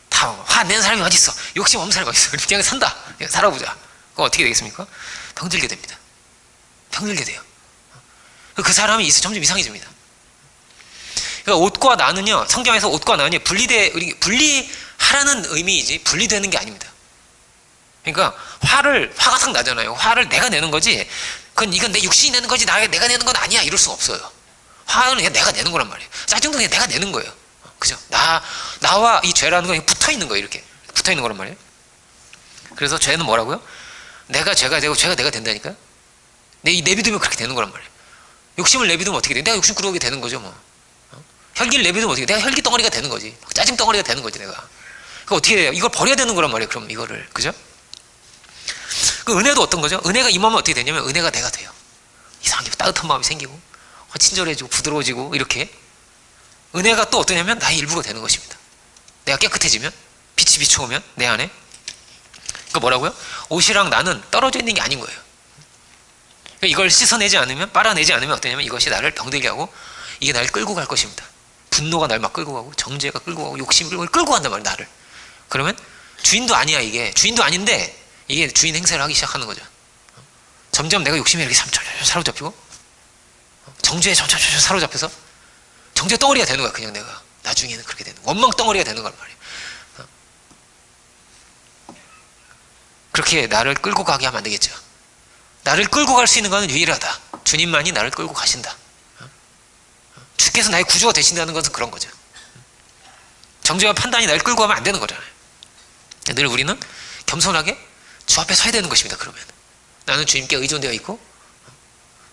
다 화 내는 사람이 어디 있어? 욕심 없는 사람이 어디 있어? 그냥 산다. 그냥 살아보자. 그럼 어떻게 되겠습니까? 병들게 됩니다. 병들게 돼요. 그 사람이 점점 이상해집니다. 그러니까 옷과 나는요, 성경에서 옷과 나는요, 분리하라는 의미이지 분리되는 게 아닙니다. 그러니까 화가 상 나잖아요. 화를 내가 내는 거지, 이건 내 육신이 내는 거지, 내가 내는 건 아니야, 이럴 수가 없어요. 화는 그냥 내가 내는 거란 말이에요. 짜증도 그냥 내가 내는 거예요. 그죠? 나와 이 죄라는 건 붙어 있는 거예요. 이렇게 붙어 있는 거란 말이에요. 그래서 죄는 뭐라고요? 내가 죄가 되고 죄가 내가 된다니까요. 내비두면 그렇게 되는 거란 말이에요. 욕심을 내비두면 어떻게 돼? 내가 욕심 꾸러기 되는 거죠, 뭐. 혈기를 내비두면 어떻게 돼? 내가 혈기 덩어리가 되는 거지. 짜증 덩어리가 되는 거지, 내가. 그거 어떻게 돼요? 이걸 버려야 되는 거란 말이에요. 그럼 이거를. 그죠? 그 은혜도 어떤 거죠? 은혜가 임하면 어떻게 되냐면 은혜가 내가 돼요. 이상하게 따뜻한 마음이 생기고 친절해지고 부드러워지고 이렇게. 은혜가 또 어떠냐면 나의 일부가 되는 것입니다. 내가 깨끗해지면, 빛이 비춰오면 내 안에. 그러니까 뭐라고요? 옷이랑 나는 떨어져 있는 게 아닌 거예요. 그러니까 이걸 씻어내지 않으면, 빨아내지 않으면 어떠냐면 이것이 나를 병들게 하고 이게 나를 끌고 갈 것입니다. 분노가 날 막 끌고 가고 정죄가 끌고 가고 욕심이 끌고 간단 말이에요, 나를. 그러면 주인도 아니야, 이게. 주인도 아닌데 이게 주인 행세를 하기 시작하는 거죠. 점점 내가 욕심에 이렇게 사로잡히고 정죄에 점점 사로잡혀서 정죄 덩어리가 되는 거야. 그냥 내가 나중에는 그렇게 되는, 원망 덩어리가 되는 거란 말이에요. 그렇게 나를 끌고 가게 하면 안 되겠죠. 나를 끌고 갈 수 있는 것은 유일하다. 주님만이 나를 끌고 가신다. 주께서 나의 구주가 되신다는 것은 그런 거죠. 정죄와 판단이 나를 끌고 가면 안 되는 거잖아요. 늘 우리는 겸손하게 주 앞에 서야 되는 것입니다. 그러면 나는 주님께 의존되어 있고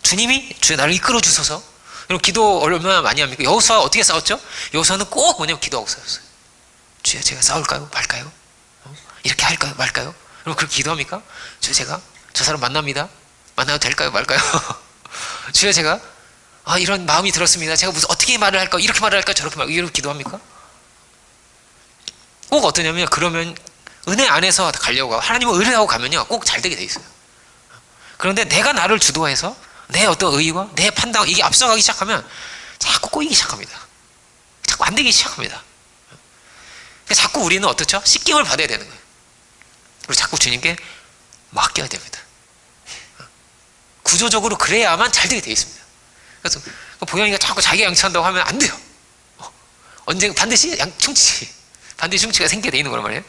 주님이 나를 이끌어 주소서. 여러분 기도 얼마나 많이 합니까? 여호수아 어떻게 싸웠죠? 여호수아는 꼭 뭐냐면 기도하고 싸웠어요. 주여, 제가 싸울까요? 말까요? 이렇게 할까요? 말까요? 여러분 그렇게 기도합니까? 주여, 제가 저 사람 만나도 될까요? 말까요? 주여, 제가 이런 마음이 들었습니다. 제가 어떻게 말을 할까? 이렇게 말을 할까? 저렇게 이렇게 기도합니까? 꼭 어떠냐면, 그러면 은혜 안에서 가려고 하고 하나님은 은혜하고 가면요 꼭 잘 되게 돼 있어요. 그런데 내가 나를 주도해서 내 어떤 의와 내 판단, 이게 앞서가기 시작하면 자꾸 꼬이기 시작합니다. 자꾸 안 되기 시작합니다. 자꾸 우리는 어떻죠? 씻김을 받아야 되는 거예요. 그리고 자꾸 주님께 맡겨야 됩니다. 구조적으로 그래야만 잘 되게 돼 있습니다. 그래서 보영이가 자꾸 자기 양치한다고 하면 안 돼요. 언젠가 반드시 충치가 생기게 돼 있는 거란 말이에요.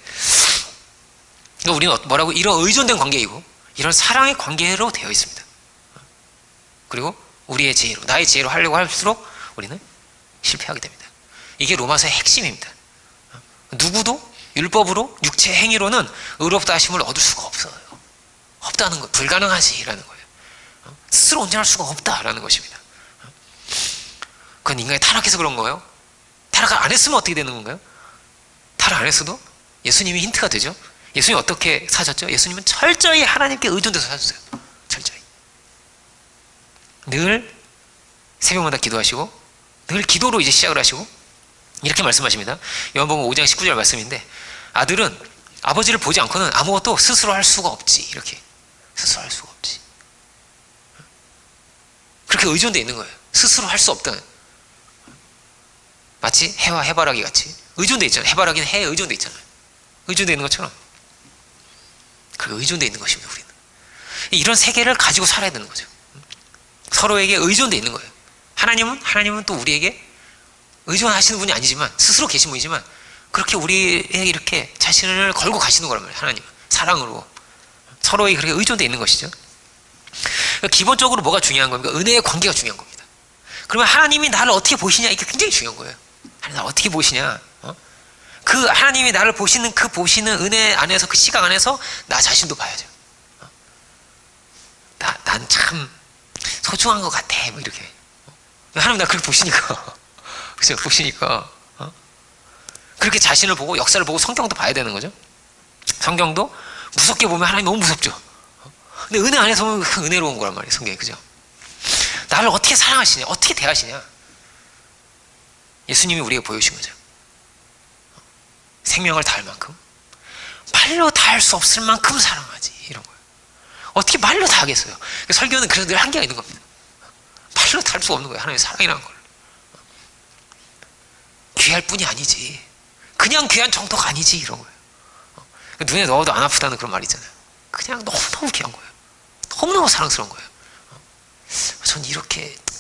그러니까 우리는 뭐라고? 이런 의존된 관계이고 이런 사랑의 관계로 되어 있습니다. 그리고 우리의 지혜로, 나의 지혜로 하려고 할수록 우리는 실패하게 됩니다. 이게 로마서의 핵심입니다. 누구도 율법으로, 육체 행위로는 의롭다 하심을 얻을 수가 없어요. 없다는 거, 불가능하지라는 거예요. 스스로 온전할 수가 없다라는 것입니다. 그건 인간이 타락해서 그런 거예요. 타락을 안 했으면 어떻게 되는 건가요? 타락 안 했어도 예수님이 힌트가 되죠. 예수님이 어떻게 사셨죠? 예수님은 철저히 하나님께 의존돼서 사셨어요. 철저히. 늘 새벽마다 기도하시고 늘 기도로 이제 시작을 하시고 이렇게 말씀하십니다. 요한복음 5장 19절 말씀인데, 아들은 아버지를 보지 않고는 아무것도 스스로 할 수가 없지. 이렇게 스스로 할 수가 없지. 그렇게 의존되어 있는 거예요. 스스로 할 수 없다는. 마치 해와 해바라기 같이 의존되어 있잖아요. 해바라기는 해에 의존되어 있잖아요. 의존되어 있는 것처럼 그렇게 의존되어 있는 것입니다. 우리는 이런 세계를 가지고 살아야 되는 거죠. 서로에게 의존되어 있는 거예요. 하나님은 또 우리에게 의존하시는 분이 아니지만, 스스로 계신 분이지만 그렇게 우리에게 이렇게 자신을 걸고 가시는 거란 말이에요. 하나님은 사랑으로 서로에게 그렇게 의존되어 있는 것이죠. 그러니까 기본적으로 뭐가 중요한 겁니까? 은혜의 관계가 중요한 겁니다. 그러면 하나님이 나를 어떻게 보시냐, 이게 굉장히 중요한 거예요. 하나님 나를 어떻게 보시냐, 그 하나님이 나를 보시는 그 보시는 은혜 안에서, 그 시각 안에서 나 자신도 봐야죠. 난 참 소중한 것 같아, 뭐 이렇게. 하나님 나 그렇게 보시니까, 그죠? 보시니까 그렇게 자신을 보고 역사를 보고 성경도 봐야 되는 거죠. 성경도 무섭게 보면 하나님 너무 무섭죠. 근데 은혜 안에서 보면 은혜로운 거란 말이에요, 성경이. 그죠? 나를 어떻게 사랑하시냐, 어떻게 대하시냐. 예수님이 우리에게 보여주신 거죠. 생명을 다할 만큼, 말로 다할 수 없을 만큼 사랑하지, 이런 거예요. 어떻게 말로 다 하겠어요? 설교는 그래서 늘 한계가 있는 겁니다. 말로 다 할 수가 없는 거예요, 하나님의 사랑이라는 걸. 귀할 뿐이 아니지, 그냥 귀한 정도가 아니지, 이런 거예요. 눈에 넣어도 안 아프다는 그런 말이 있잖아요. 그냥 너무너무 귀한 거예요. 너무너무 사랑스러운 거예요.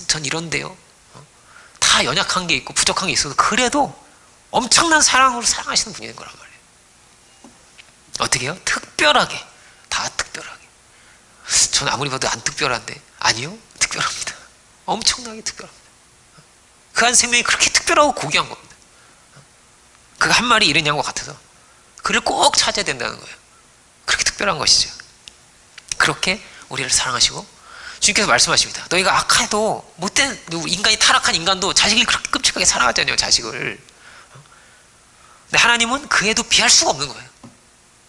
전 이런데요. 다 연약한 게 있고 부족한 게 있어도 그래도 엄청난 사랑으로 사랑하시는 분이 된 거란 말이에요. 어떻게 해요? 특별하게, 다 특별하게. 전 아무리 봐도 안 특별한데, 아니요, 특별합니다. 엄청나게 특별합니다. 그 한 생명이 그렇게 특별하고 고귀한 겁니다. 그 한 마리 이른 양과 같아서 그를 꼭 찾아야 된다는 거예요. 그렇게 특별한 것이죠. 그렇게 우리를 사랑하시고 주님께서 말씀하십니다. 너희가 악해도 못된 인간이, 타락한 인간도 자식을 그렇게 끔찍하게 사랑하잖아요, 자식을. 근데 하나님은 그 애도 비할 수가 없는 거예요.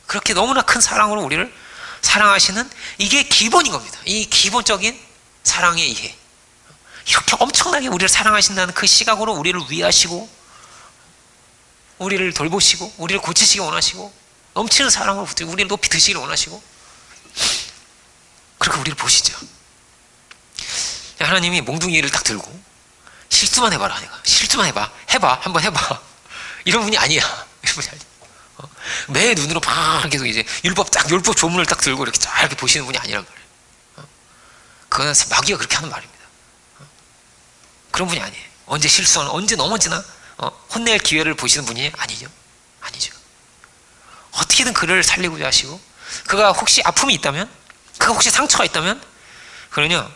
그렇게 너무나 큰 사랑으로 우리를 사랑하시는, 이게 기본인 겁니다. 이 기본적인 사랑의 이해. 이렇게 엄청나게 우리를 사랑하신다는 그 시각으로 우리를 위하시고, 우리를 돌보시고, 우리를 고치시기 원하시고, 넘치는 사랑으로 우리를 높이 드시기를 원하시고, 그렇게 우리를 보시죠. 하나님이 몽둥이를 딱 들고 실수만 해봐라, 내가 실수만 해봐, 한번 해봐, 이런 분이 아니야. 이런 분이 아니야. 매 눈으로 막 계속 이제 율법 조문을 딱 들고 이렇게 쫙 이렇게 보시는 분이 아니란 말이에요. 그건 마귀가 그렇게 하는 말입니다. 그런 분이 아니에요. 언제 실수하나, 언제 넘어지나 혼낼 기회를 보시는 분이 아니죠. 어떻게든 그를 살리고자 하시고, 그가 혹시 아픔이 있다면, 그가 혹시 상처가 있다면, 그러냐,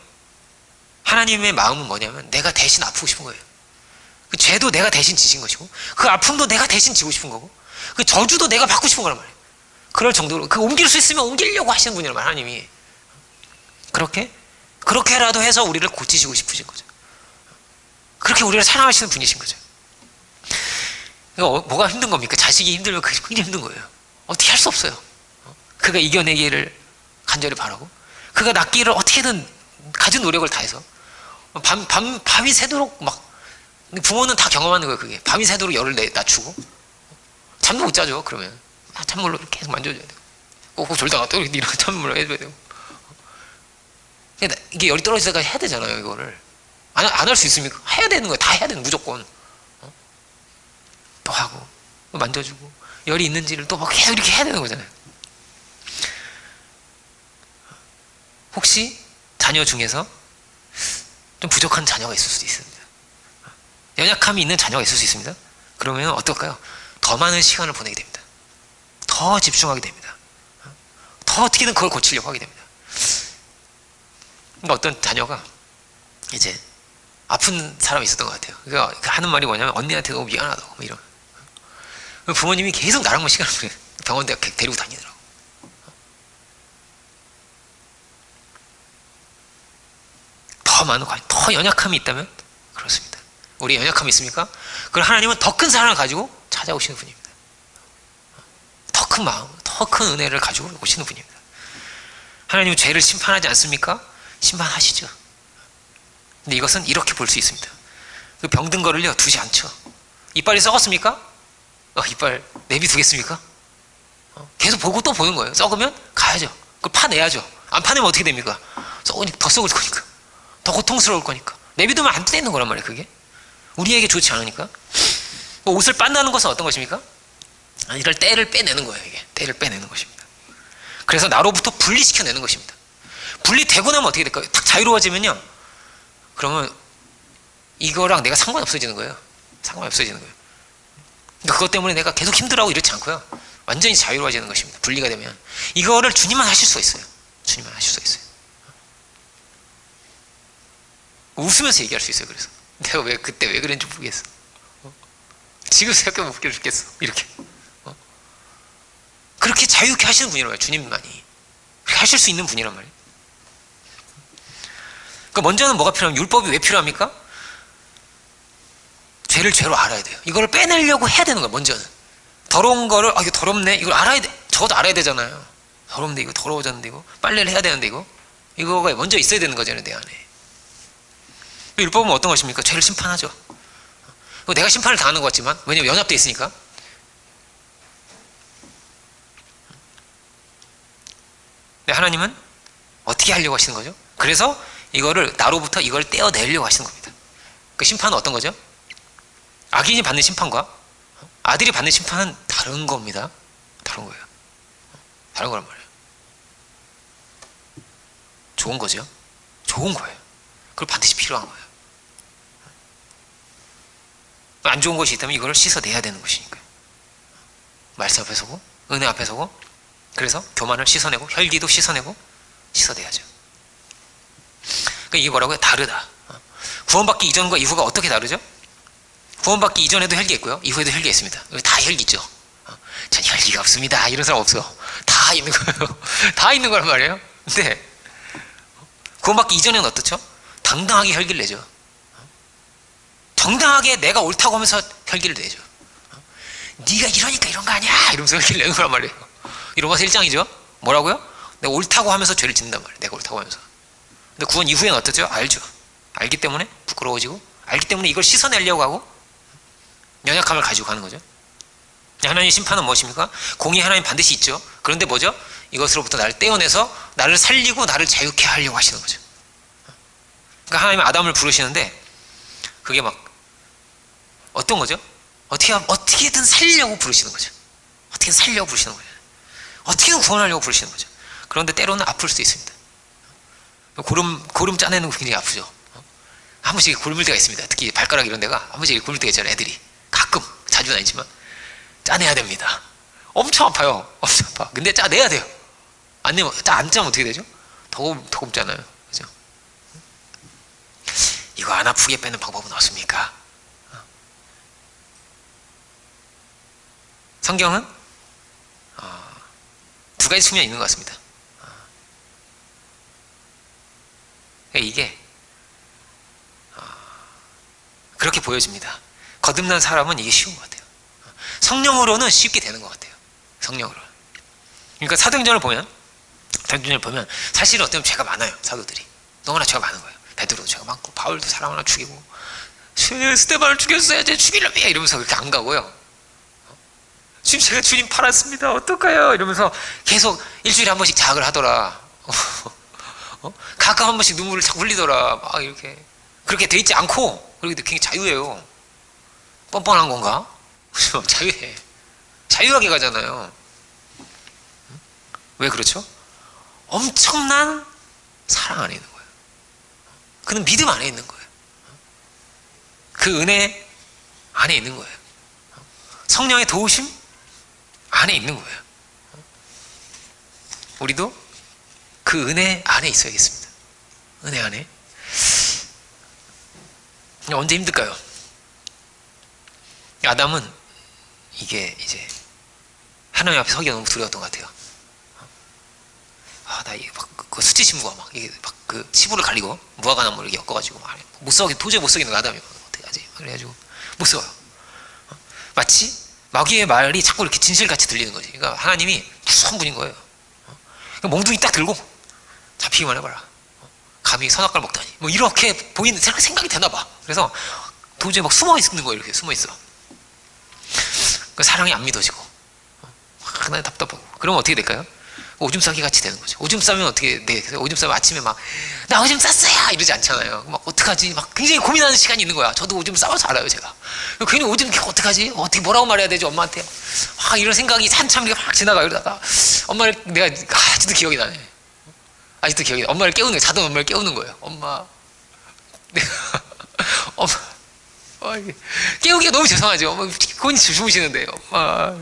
하나님의 마음은 뭐냐면 내가 대신 아프고 싶은 거예요. 그 죄도 내가 대신 지신 것이고, 그 아픔도 내가 대신 지고 싶은 거고, 그 저주도 내가 받고 싶은 거란 말이에요. 그럴 정도로 그 옮길 수 있으면 옮기려고 하시는 분이란 말이에요, 하나님이. 그렇게라도 해서 우리를 고치시고 싶으신 거죠. 그렇게 우리를 사랑하시는 분이신 거죠. 그러니까 뭐가 힘든 겁니까? 자식이 힘들면 그게 굉장히 힘든 거예요. 어떻게 할 수 없어요. 그가 이겨내기를 간절히 바라고, 그가 낫기를 어떻게든 가진 노력을 다해서 밤이 새도록 막, 부모는 다 경험하는 거예요. 그게 밤이 새도록 열을 낮추고 잠도 못 자죠. 그러면 찬물로 계속 만져줘야 돼요. 꼭 졸다가 또 이렇게 찬물로 해줘야 되고, 이게 열이 떨어질 때까지 해야 되잖아요. 이거를 안 할 수 있습니까? 해야 되는 거예요. 다 해야 되는, 무조건. 또 하고 또 만져주고, 열이 있는지를 또 막 계속 이렇게 해야 되는 거잖아요. 혹시 자녀 중에서 좀 부족한 자녀가 있을 수도 있습니다. 연약함이 있는 자녀가 있을 수 있습니다. 그러면 어떨까요? 더 많은 시간을 보내게 됩니다. 더 집중하게 됩니다. 더 어떻게든 그걸 고치려고 하게 됩니다. 그러니까 어떤 자녀가 이제 아픈 사람이 있었던 것 같아요. 그러니까 하는 말이 뭐냐면, 언니한테 너무 미안하다고, 뭐 이런. 부모님이 계속 나랑 시간을 보내, 병원 데리고 다니더라고. 더 많은 관심, 더 연약함이 있다면 그렇습니다. 우리 연약함이 있습니까? 그럼 하나님은 더 큰 사랑을 가지고 찾아오시는 분입니다. 더 큰 마음, 더 큰 은혜를 가지고 오시는 분입니다. 하나님은 죄를 심판하지 않습니까? 심판하시죠. 근데 이것은 이렇게 볼 수 있습니다. 그 병든 거를요 두지 않죠. 이빨이 썩었습니까? 이빨 내비두겠습니까? 계속 보고 또 보는 거예요. 썩으면 가야죠. 그걸 파내야죠. 안 파내면 어떻게 됩니까? 썩으니까 더 썩을 거니까, 더 고통스러울 거니까. 내비두면 안 되는 거란 말이에요. 그게 우리에게 좋지 않으니까. 옷을 빤다는 것은 어떤 것입니까? 이럴 때를 빼내는 거예요. 이게 때를 빼내는 것입니다. 그래서 나로부터 분리시켜내는 것입니다. 분리되고 나면 어떻게 될까요? 딱 자유로워지면요, 그러면 이거랑 내가 상관이 없어지는 거예요. 상관이 없어지는 거예요. 그러니까 그것 때문에 내가 계속 힘들어하고 이렇지 않고요, 완전히 자유로워지는 것입니다. 분리가 되면. 이거를 주님만 하실 수가 있어요. 주님만 하실 수가 있어요. 웃으면서 얘기할 수 있어요. 그래서 내가 그때 왜 그랬는지 모르겠어. 지금 생각하면 웃겨 죽겠어. 이렇게. 그렇게 자유롭게 하시는 분이란 말이에요. 주님만이. 그렇게 하실 수 있는 분이란 말이에요. 그러니까 먼저는 뭐가 필요하면, 율법이 왜 필요합니까? 죄를 죄로 알아야 돼요. 이걸 빼내려고 해야 되는 거예요. 먼저는 더러운 거를, 이거 더럽네, 이걸 알아야 돼. 적어도 알아야 되잖아요. 더럽네, 이거 더러워졌는데, 이거 빨래를 해야 되는데, 이거가 먼저 있어야 되는 거잖아요, 내 안에. 율법은 어떤 것입니까? 죄를 심판하죠. 내가 심판을 당하는 것 같지만, 왜냐면 연합되어 있으니까. 근데 하나님은 어떻게 하려고 하시는 거죠? 그래서 이거를 나로부터 이걸 떼어내려고 하시는 겁니다. 그 심판은 어떤 거죠? 악인이 받는 심판과 아들이 받는 심판은 다른 겁니다. 다른 거예요. 다른 거란 말이에요. 좋은 거죠. 좋은 거예요. 그리고 반드시 필요한 거예요. 안 좋은 것이 있다면 이걸 씻어내야 되는 것이니까요. 말씀 앞에 서고 은혜 앞에 서고, 그래서 교만을 씻어내고 혈기도 씻어내고 씻어내야죠. 그러니까 이게 뭐라고요? 다르다. 구원받기 이전과 이후가 어떻게 다르죠? 구원받기 이전에도 혈기 있고요, 이후에도 혈기 있습니다. 다 혈기 있죠. 전 혈기가 없습니다 이런 사람 없어요. 다 있는 거예요. 다 있는 거란 말이에요. 근데 구원받기 이전에는 어떻죠? 당당하게 혈기를 내죠. 정당하게 내가 옳다고 하면서 혈기를 내죠. 네가 이러니까 이런 거 아니야 이러면서 혈기를 내는 거란 말이에요. 이 로마서 1장이죠. 뭐라고요? 내가 옳다고 하면서 죄를 짓는단 말이에요. 내가 옳다고 하면서. 근데 구원 이후에는 어떻죠? 알죠. 알기 때문에 부끄러워지고, 알기 때문에 이걸 씻어내려고 하고 연약함을 가지고 가는 거죠. 하나님의 심판은 무엇입니까? 공의 하나님 반드시 있죠. 그런데 뭐죠? 이것으로부터 나를 떼어내서 나를 살리고 나를 자유케 하려고 하시는 거죠. 그러니까 하나님은 아담을 부르시는데 그게 막 어떤 거죠? 어떻게든 살리려고 부르시는 거죠. 어떻게든 살리려고 부르시는 거죠. 어떻게든 구원하려고 부르시는 거죠. 그런데 때로는 아플 수도 있습니다. 고름 짜내는 거 굉장히 아프죠. 한 번씩 굶을 때가 있습니다. 특히 발가락 이런 데가 한 번씩 굶을 때가 있잖아요. 애들이 가끔, 자주는 아니지만 짜내야 됩니다. 엄청 아파요. 엄청 아파. 근데 짜내야 돼요. 안 내면, 안 짜면 어떻게 되죠? 더 굶잖아요. 그죠? 이거 안 아프게 빼는 방법은 없습니까? 성경은 두 가지 측면이 있는 것 같습니다. 이게 그렇게 보여집니다. 거듭난 사람은 이게 쉬운 것 같아요. 성령으로는 쉽게 되는 것 같아요. 성령으로. 그러니까 사도행전을 보면 사실은 어떤 죄가 많아요. 사도들이 너무나 죄가 많은 거예요. 베드로도 죄가 많고, 바울도 사람 하나 죽이고, 스데반을 죽였어야지, 죽이려며 이러면서 그렇게 안 가고요. 지금 제가 주님 팔았습니다 어떡해요 이러면서 계속 일주일에 한 번씩 자학을 하더라. 가끔 한 번씩 눈물을 자꾸 흘리더라. 막 이렇게 그렇게 돼 있지 않고, 그렇게 굉장히 자유해요. 뻔뻔한 건가? 자유해. 자유하게 가잖아요. 왜 그렇죠? 엄청난 사랑 안에 있는 거예요. 그는 믿음 안에 있는 거예요. 그 은혜 안에 있는 거예요. 성령의 도우심 안에 있는 거예요. 우리도 그 은혜 안에 있어야겠습니다. 은혜 안에. 언제 힘들까요? 아담은 이게 이제 하나님 앞에 서기가 너무 두려웠던 것 같아요. 나 이게 막 그 수치심과 막 이게 막 그 치부를 갈리고 무화과나무를 이렇게 엮어가지고 막 못 썩이, 도저히 못 썩이는 아담이 어떻게 하지? 그래가지고 못 썩어요. 마치 마귀의 말이 자꾸 이렇게 진실같이 들리는 거지. 그러니까 하나님이 무서운 분인 거예요. 그러니까 몽둥이 딱 들고 잡히기만 해봐라. 감히 선악과를 먹다니. 뭐 이렇게 보이는 생각이 되나 봐. 그래서 도저히 막 숨어 있는 거예요. 이렇게 숨어 있어. 그 사랑이 안 믿어지고 하나님 답답하고. 그러면 어떻게 될까요? 오줌 싸기 같이 되는 거죠. 오줌 싸면 어떻게 돼? 오줌 싸면 아침에 막 나 오줌 쌌어요 이러지 않잖아요. 막 어떡하지? 막 굉장히 고민하는 시간이 있는 거야. 저도 오줌 싸워서 알아요, 제가. 괜히 오줌 어떡하지? 어떻게 뭐라고 말해야 되지 엄마한테? 막 이런 생각이 한참 이렇게 막 지나가. 이러다가 엄마를 내가 아직도 기억이 나네. 아직도 기억이 나. 엄마를 깨우는 거예요. 자던 엄마를 깨우는 거예요. 엄마, 내가 엄마, 깨우기가 너무 죄송하죠. 엄마 본인 주무시는데 엄마.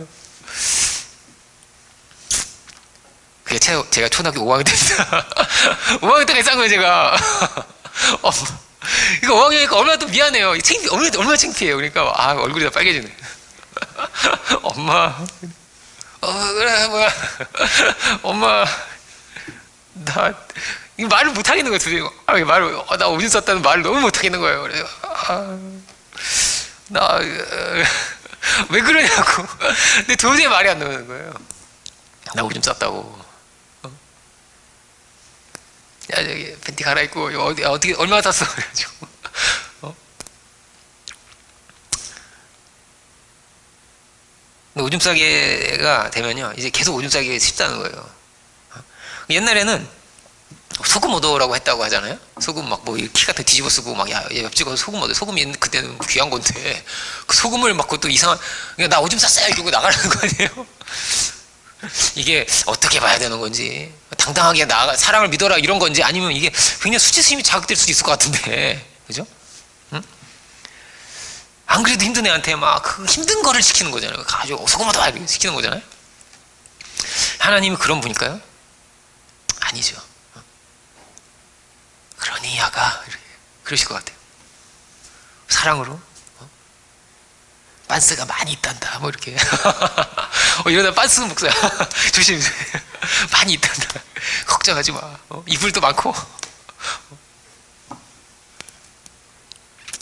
그게 제가 초등학교 5학년 때입니다. 5학년 때 싼 거예요, 제가. 이거 5학년이니까 얼마나 또 미안해요. 얼마나 창피해요. 그러니까, 얼굴이 다 빨개지네. 엄마. 그래, 뭐야. 엄마. 이 말을 못 하겠는 거예요, 도저히. 나 오줌 쌌다는 말을 너무 못 하겠는 거예요. 그래서, 왜 그러냐고. 근데 도저히 말이 안 나오는 거예요. 나 오줌 쌌다고. 야, 저기 팬티 갈아입고 어떻게 얼마나 샀어? 그래가지고 근데 오줌 싸개가 되면요, 이제 계속 오줌 싸기가 쉽다는 거예요. 옛날에는 소금 얻어라고 했다고 하잖아요. 소금 막 뭐 키 같은 거 뒤집어 쓰고 막, 야, 옆집 가서 소금 얻어. 소금이 그때는 귀한 건데 그 소금을 막 그것도 이상한, 나 오줌 쌌어요 이러고 나가라는 거 아니에요. 이게 어떻게 봐야 되는 건지, 당당하게 나아가 사랑을 믿어라 이런 건지, 아니면 이게 굉장히 수치심이 자극될 수도 있을 것 같은데, 그죠? 응? 안 그래도 힘든 애한테 막 그 힘든 거를 시키는 거잖아요. 가지고 소금 얻어 이렇게 시키는 거잖아요. 하나님이 그런 분일까요? 아니죠. 그러니 야가 그러실 것 같아요. 사랑으로 빤스가 많이 있단다 뭐 이렇게 이러다 빤스 목사야 조심히세요. 많이 있단다, 걱정하지 마, 이불도 많고.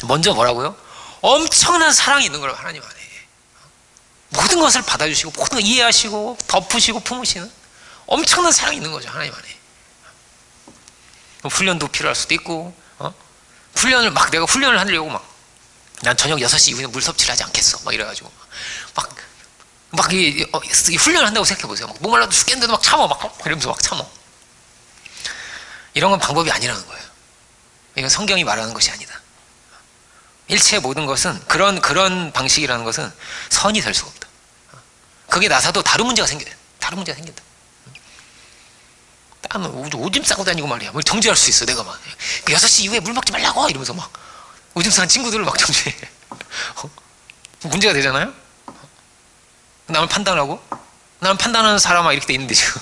먼저 뭐라고요? 엄청난 사랑이 있는 걸 하나님 안에, 모든 것을 받아주시고 모든 걸 이해하시고 덮으시고 품으시는 엄청난 사랑이 있는 거죠, 하나님 안에. 훈련도 필요할 수도 있고, 훈련을 막 내가 훈련을 하려고 막, 난 저녁 6시 이후에 물 섭취를 하지 않겠어 막 이래가지고 막 훈련을 한다고 생각해보세요. 막 목말라도 죽겠는데도 막 참어, 막 이러면서 막 참어. 이런 건 방법이 아니라는 거예요. 이건 성경이 말하는 것이 아니다. 일체의 모든 것은 그런 방식이라는 것은 선이 될 수가 없다. 그게 나서도 다른 문제가 생긴다. 땀은 오줌 싸고 다니고 말이야. 뭘 정죄할 수 있어, 내가 막. 6시 이후에 물 먹지 말라고! 이러면서 막, 오줌 싸는 친구들을 막 정죄해. 문제가 되잖아요? 남을 판단하고? 남을 판단하는 사람아, 이렇게 돼 있는데, 지금.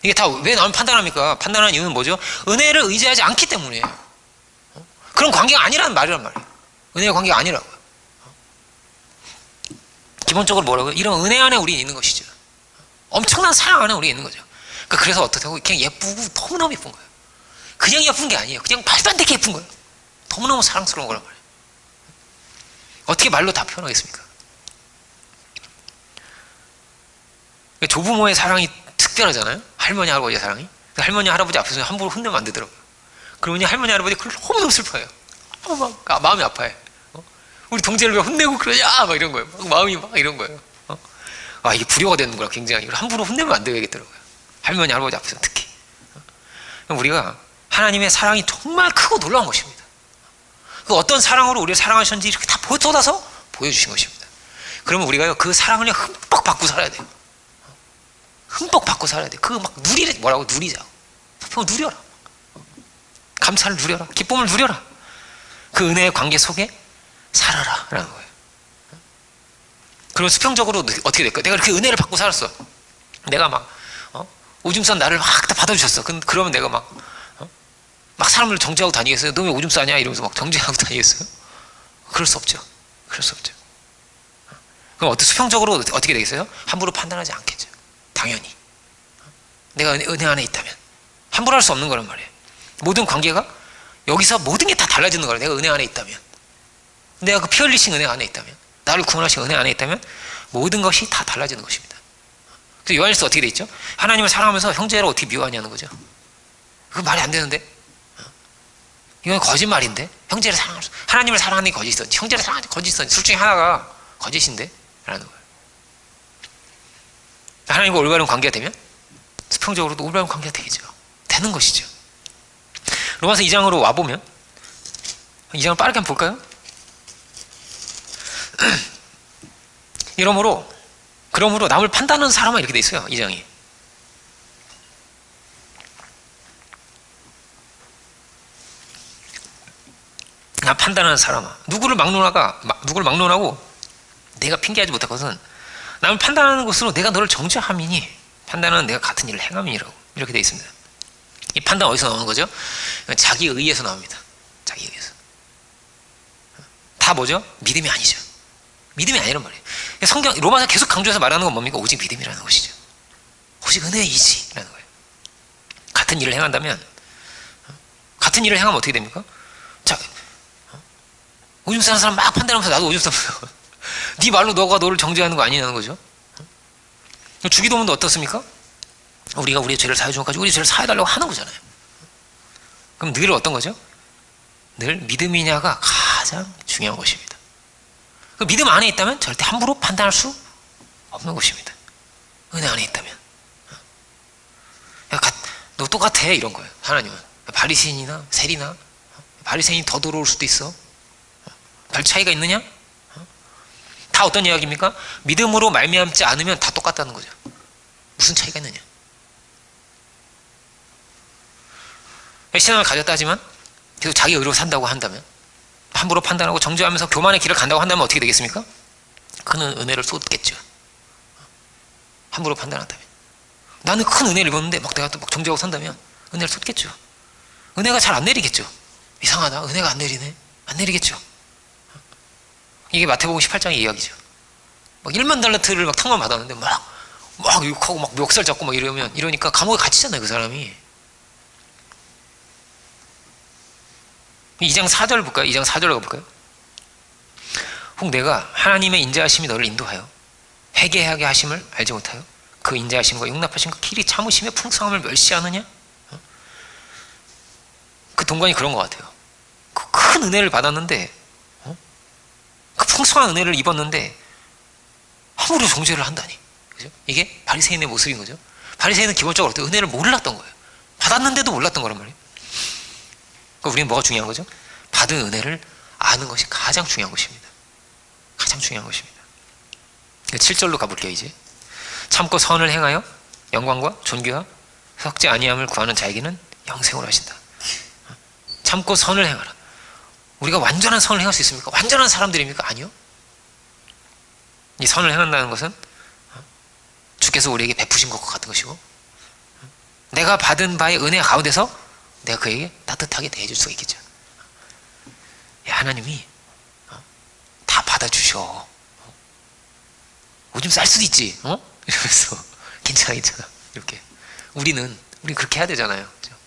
이게 다 왜 남을 판단합니까? 판단하는 이유는 뭐죠? 은혜를 의지하지 않기 때문이에요. 그런 관계가 아니라는 말이란 말이에요. 은혜의 관계가 아니라고요. 기본적으로 뭐라고요? 이런 은혜 안에 우리 있는 것이죠. 엄청난 사랑 안에 우리 있는 거죠. 그래서 어떻다고? 그냥 예쁘고 너무너무 예쁜 거예요. 그냥 예쁜 게 아니에요. 그냥 말도 안 되게 예쁜 거예요. 너무너무 사랑스러운 거란 말이에요. 어떻게 말로 다 표현하겠습니까? 조부모의 사랑이 특별하잖아요. 할머니 할아버지의 사랑이. 할머니 할아버지 앞에서 함부로 혼내면 안 되더라고요. 그러니 할머니 할아버지 그걸 너무너무 슬퍼해요. 마음이 아파요. 우리 동재를 왜 혼내고 그러냐 막 이런 거예요. 마음이 막 이런 거예요. 이게 불효가 되는구나, 굉장히. 함부로 혼내면 안 되겠더라고요. 할머니 할아버지 앞에서 특히. 우리가 하나님의 사랑이 정말 크고 놀라운 것입니다. 그 어떤 사랑으로 우리를 사랑하셨는지 이렇게 다 쏟아서 보여주신 것입니다. 그러면 우리가 그 사랑을 흠뻑 받고 살아야 돼요. 흠뻑 받고 살아야 돼요. 그거 막 뭐라고 누리자고. 누려라. 감사를 누려라. 기쁨을 누려라. 그 은혜의 관계 속에 살아라 라는 거예요. 그럼 수평적으로 어떻게 될까요? 내가 이렇게 은혜를 받고 살았어. 내가 막 오줌 싼 나를 막 다 받아주셨어. 그러면 내가 막 사람을 정죄하고 다니겠어요? 너 왜 오줌 싸냐? 이러면서 막 정죄하고 다니겠어요? 그럴 수 없죠. 그럼 수평적으로 어떻게 되겠어요? 함부로 판단하지 않겠죠. 당연히. 내가 은혜 안에 있다면. 함부로 할 수 없는 거란 말이에요. 모든 관계가 여기서 모든 게 다 달라지는 거예요. 내가 은혜 안에 있다면. 내가 그 피 흘리신 은혜 안에 있다면. 나를 구원하신 은혜 안에 있다면 모든 것이 다 달라지는 것입니다. 그래서 요한일서 어떻게 돼 있죠? 하나님을 사랑하면서 형제를 어떻게 미워하냐는 거죠. 그거 말이 안 되는데. 이건 거짓말인데. 형제를 사랑할 수, 하나님을 사랑하는 게 거짓이든지 형제를 사랑하는 게 거짓이든지 둘 중에 하나가 거짓인데 라는 거예요. 하나님과 올바른 관계가 되면 수평적으로도 올바른 관계가 되는 것이죠. 로마서 2장으로 와보면, 2장을 빠르게 한번 볼까요? 그러므로 남을 판단하는 사람은 이렇게 돼 있어요. 2장이. 나 판단하는 사람아. 누구를 막론하고 내가 핑계하지 못할 것은 남을 판단하는 것으로 내가 너를 정죄함이니 판단은 내가 같은 일을 행함이니라고 이렇게 돼 있습니다. 이 판단 어디서 나오는 거죠? 자기 의에서 나옵니다. 자기 의에서. 다 뭐죠? 믿음이 아니죠. 믿음이 아니란 말이에요. 성경 로마서 계속 강조해서 말하는 건 뭡니까? 오직 믿음이라는 것이죠. 오직 은혜이지라는 거예요. 같은 일을 행한다면, 같은 일을 행하면 어떻게 됩니까? 자, 오줌 싸는 사람 막 판단하면서 나도 오줌 싸면서 네 말로 너를 정죄하는 거 아니냐는 거죠. 주기도문도 어떻습니까? 우리가 우리의 죄를 사해 주면까지 우리 죄를 사해달라고 하는 거잖아요. 그럼 늘 어떤 거죠? 늘 믿음이냐가 가장 중요한 것입니다. 그 믿음 안에 있다면 절대 함부로 판단할 수 없는 것입니다. 은혜 안에 있다면. 야, 너 똑같아 이런 거예요. 하나님은 바리새인이나 세리나 바리새인이 더 더러울 수도 있어. 별 차이가 있느냐? 다 어떤 이야기입니까? 믿음으로 말미암지 않으면 다 똑같다는 거죠. 무슨 차이가 있느냐? 신앙을 가졌다 하지만 계속 자기 의로 산다고 한다면, 함부로 판단하고 정죄하면서 교만의 길을 간다고 한다면 어떻게 되겠습니까? 그는 은혜를 쏟겠죠. 함부로 판단한다면. 나는 큰 은혜를 입었는데 막 내가 또 막 정죄하고 산다면 은혜를 쏟겠죠. 은혜가 잘 안 내리겠죠. 이상하다, 은혜가 안 내리네. 안 내리겠죠. 이게 마태복음 18장의 이야기죠. 막 1만 달란트를 막 탕만 받았는데 막 욕하고 막 멱살 잡고 막 이러니까 감옥에 갇히잖아요, 그 사람이. 2장 4절 볼까요? 2장 4절로 볼까요? 혹 내가 하나님의 인자하심이 너를 인도하여 회개하게 하심을 알지 못하여 그 인자하심과 용납하심과 길이 참으심의 풍성함을 멸시하느냐? 그 동관이 그런 것 같아요. 그 큰 은혜를 받았는데, 그 풍성한 은혜를 입었는데 함부로 정죄를 한다니. 그죠? 이게 바리새인의 모습인 거죠. 바리새인은 기본적으로 어때요? 은혜를 몰랐던 거예요. 받았는데도 몰랐던 거란 말이에요. 그러니까 우리는 뭐가 중요한 거죠? 받은 은혜를 아는 것이 가장 중요한 것입니다. 가장 중요한 것입니다. 7절로 가볼게요. 이제 참고 선을 행하여 영광과 존귀와 썩지 아니함을 구하는 자에게는 영생을 하신다. 참고 선을 행하라. 우리가 완전한 선을 행할 수 있습니까? 완전한 사람들입니까? 아니요. 이 선을 행한다는 것은 주께서 우리에게 베푸신 것과 같은 것이고, 내가 받은 바의 은혜 가운데서 내가 그에게 따뜻하게 대해줄 수가 있겠죠. 하나님이 다 받아주셔. 오줌 쌀 수도 있지, 이러면서 괜찮아 이렇게. 우린 그렇게 해야 되잖아요. 그렇죠?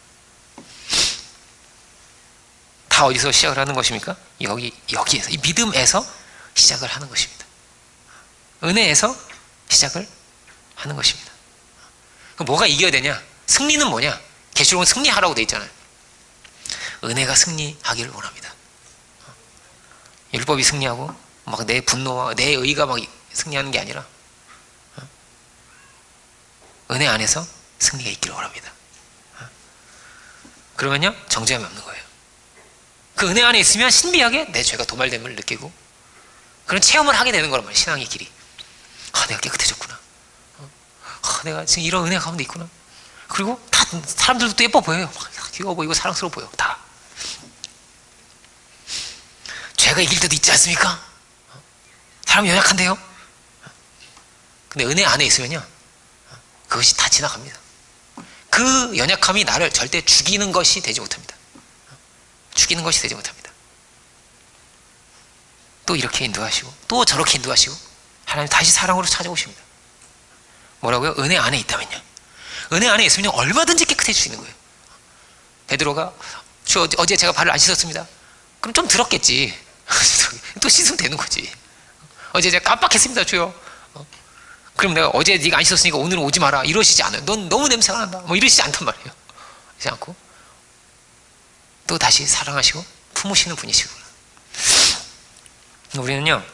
다 어디서 시작을 하는 것입니까? 여기에서, 이 믿음에서 시작을 하는 것입니다. 은혜에서 시작을 하는 것입니다. 그럼 뭐가 이겨야 되냐? 승리는 뭐냐? 계시록은 승리하라고 돼 있잖아요. 은혜가 승리하기를 원합니다. 율법이 승리하고 막 내 분노와 내 의가 막 승리하는 게 아니라 은혜 안에서 승리가 있기를 원합니다. 그러면요, 정죄함이 없는 거예요. 그 은혜 안에 있으면 신비하게 내 죄가 도말됨을 느끼고 그런 체험을 하게 되는 거란 말이에요. 신앙의 길이. 내가 깨끗해졌구나. 내가 지금 이런 은혜 가운데 있구나. 그리고 다 사람들도 또 예뻐 보여요. 귀여워 보이고 사랑스러워 보여. 다. 죄가 이길 때도 있지 않습니까? 사람이 연약한데요. 근데 은혜 안에 있으면요, 그것이 다 지나갑니다. 그 연약함이 나를 절대 죽이는 것이 되지 못합니다. 죽이는 것이 되지 못합니다. 또 이렇게 인도하시고 또 저렇게 인도하시고 하나님 다시 사랑으로 찾아오십니다. 뭐라고요? 은혜 안에 있다면요. 은혜 안에 있으면 얼마든지 깨끗해질 수 있는 거예요. 베드로가 주 어제 제가 발을 안 씻었습니다. 그럼 좀 들었겠지. 또 씻으면 되는 거지. 어제 제가 깜빡했습니다, 주여. 그럼 내가 어제 네가 안 씻었으니까 오늘은 오지 마라, 이러시지 않아요. 넌 너무 냄새가 난다, 뭐 이러시지 않단 말이에요. 그러지 않고 또 다시 사랑하시고 품으시는 분이시구나. 우리는요,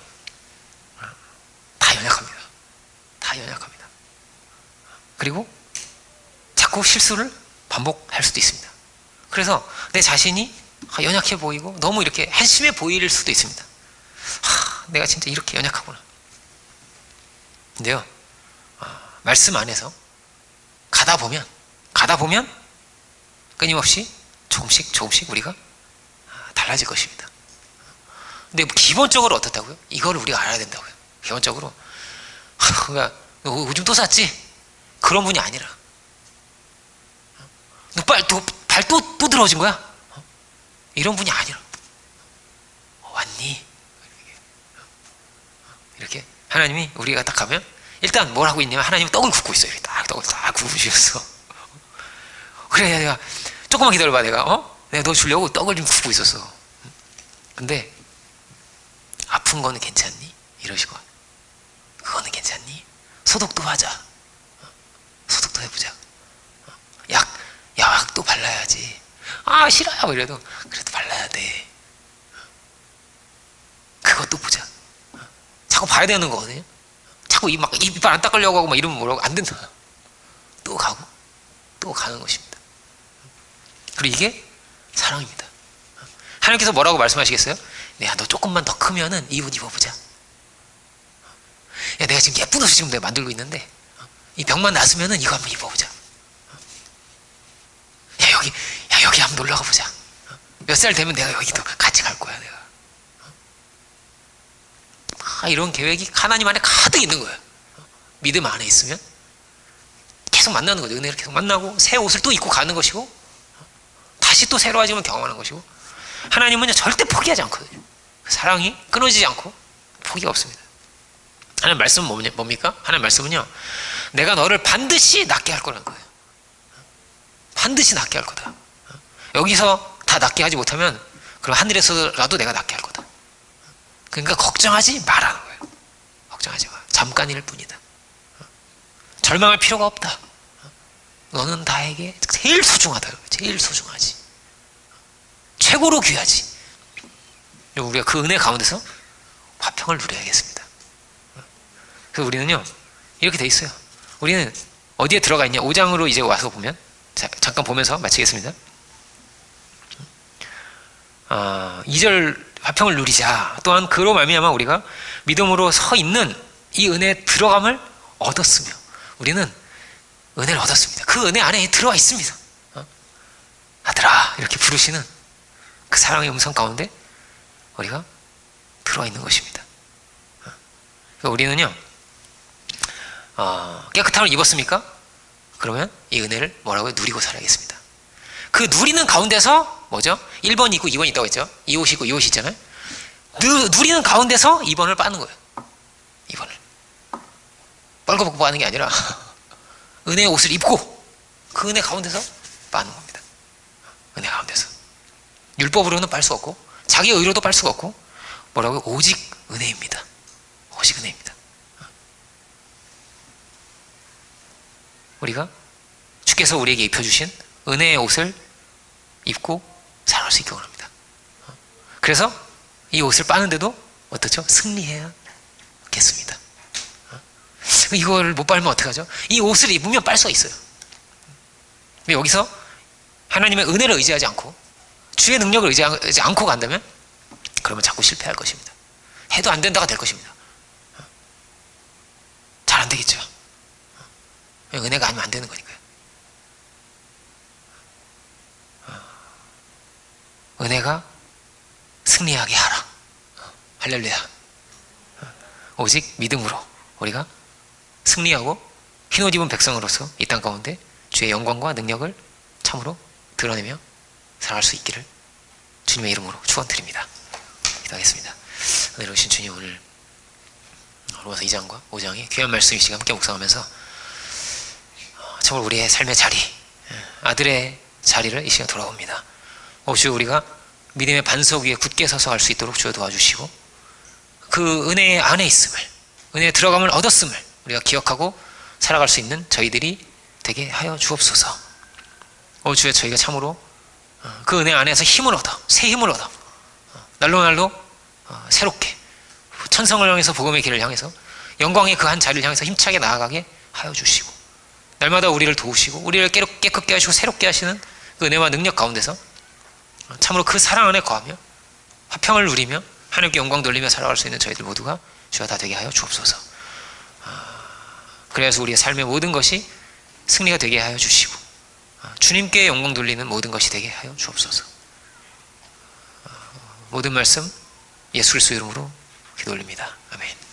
다 연약합니다. 다 연약합니다. 그리고 자꾸 실수를 반복할 수도 있습니다. 그래서 내 자신이 연약해 보이고 너무 이렇게 한심해 보일 수도 있습니다. 내가 진짜 이렇게 연약하구나. 근데요, 말씀 안에서 가다 보면 끊임없이 조금씩 우리가 달라질 것입니다. 근데 기본적으로 어떻다고요? 이걸 우리가 알아야 된다고요. 기본적으로 그러니까 오줌 또 쌌지? 그런 분이 아니라 발 또 들어진 거야? 이런 분이 아니라 왔니? 이렇게 하나님이 우리가 딱 가면 일단 뭘 하고 있냐면 하나님은 떡을 굽고 있어요. 이렇게 딱 떡을 딱 굽으시면서 그래 내가 조금만 기다려봐. 내가 너 주려고 떡을 좀 굽고 있었어. 근데 아픈 거는 괜찮니? 이러시고 그거는 괜찮니? 소독도 하자. 소독도 해보자. 약도 발라야지. 싫어요. 이래도 그래도 발라야 돼. 그것도 보자. 자꾸 봐야 되는 거거든요. 자꾸 막 이빨 안 닦으려고 하고 막 이러면 뭐라고 안 된다. 또 가고 또 가는 것입니다. 그리고 이게 사랑입니다. 하나님께서 뭐라고 말씀하시겠어요? 야, 너 조금만 더 크면은 이 옷 입어보자. 야, 내가 지금 예쁜 옷을 지금 내가 만들고 있는데 이 병만 났으면은 이거 한번 입어보자. 야, 여기 한번 놀러 가보자. 몇 살 되면 내가 여기도 같이 갈 거야, 내가. 이런 계획이 하나님 안에 가득 있는 거예요. 믿음 안에 있으면 계속 만나는 거죠. 은혜를 계속 만나고 새 옷을 또 입고 가는 것이고 다시 또 새로워지면 경험하는 것이고, 하나님은요 절대 포기하지 않거든요. 사랑이 끊어지지 않고 포기가 없습니다. 하나님 말씀은 뭡니까? 하나님 말씀은요, 내가 너를 반드시 낫게 할 거라는 거예요. 반드시 낫게 할 거다. 여기서 다 낫게 하지 못하면 그럼 하늘에서라도 내가 낫게 할 거다. 그러니까 걱정하지 말라는 거예요. 걱정하지 마. 잠깐일 뿐이다. 절망할 필요가 없다. 너는 나에게 제일 소중하다. 제일 소중하지. 최고로 귀하지. 우리가 그 은혜 가운데서 화평을 누려야겠습니다. 그래서 우리는요 이렇게 돼 있어요. 우리는 어디에 들어가 있냐? 5장으로 이제 와서 보면, 잠깐 보면서 마치겠습니다. 2절 화평을 누리자. 또한 그로 말미암아 우리가 믿음으로 서 있는 이 은혜에 들어감을 얻었으며, 우리는 은혜를 얻었습니다. 그 은혜 안에 들어와 있습니다. 아들아 이렇게 부르시는 그 사랑의 음성 가운데 우리가 들어와 있는 것입니다. 그러니까 우리는요 깨끗함을 입었습니까? 그러면 이 은혜를 뭐라고요? 누리고 살아야겠습니다. 그 누리는 가운데서 뭐죠? 1번 있고 2번 있다고 했죠. 이 옷이 있고 이 옷이 있잖아요. 누리는 가운데서 2번을 빠는 거예요. 2번을 빨고벗고 빠는 게 아니라 은혜의 옷을 입고 그 은혜 가운데서 빠는 겁니다. 은혜 가운데서 율법으로는 빨 수 없고 자기 의로도 빨 수가 없고 뭐라고요? 오직 은혜입니다. 오직 은혜입니다. 우리가 주께서 우리에게 입혀주신 은혜의 옷을 입고 살아갈 수 있게 원합니다. 그래서 이 옷을 빠는데도 어떻죠? 승리해야겠습니다. 이걸 못 빨면 어떡하죠? 이 옷을 입으면 빨 수가 있어요. 근데 여기서 하나님의 은혜를 의지하지 않고 주의 능력을 의지하지 않고 간다면 그러면 자꾸 실패할 것입니다. 해도 안 된다가 될 것입니다. 잘 안 되겠죠. 은혜가 아니면 안 되는 거니까요. 은혜가 승리하게 하라. 할렐루야. 오직 믿음으로 우리가 승리하고 흰옷 입은 백성으로서 이 땅 가운데 주의 영광과 능력을 참으로 드러내며 살아갈 수 있기를 주님의 이름으로 축원드립니다. 기도하겠습니다. 은혜로 오신 주님, 오늘 로마서 2장과 5장의 귀한 말씀 이 시간 함께 묵상하면서 정말 우리의 삶의 자리, 아들의 자리를 이 시간 돌아옵니다. 주, 우리가 믿음의 반석 위에 굳게 서서 갈 수 있도록 주여 도와주시고 그 은혜 안에 있음을, 은혜에 들어감을 얻었음을 우리가 기억하고 살아갈 수 있는 저희들이 되게 하여 주옵소서. 주여, 저희가 참으로 그 은혜 안에서 힘을 얻어, 새 힘을 얻어 날로 날로 새롭게 천성을 향해서 복음의 길을 향해서 영광의 그 한 자리를 향해서 힘차게 나아가게 하여 주시고 날마다 우리를 도우시고 우리를 깨끗게 하시고 새롭게 하시는 그 은혜와 능력 가운데서 참으로 그 사랑 안에 거하며 화평을 누리며 하나님께 영광 돌리며 살아갈 수 있는 저희들 모두가 주여 다 되게 하여 주옵소서. 그래서 우리의 삶의 모든 것이 승리가 되게 하여 주시고 주님께 영광 돌리는 모든 것이 되게 하여 주옵소서. 모든 말씀 예수 그리스도 이름으로 기도 올립니다. 아멘.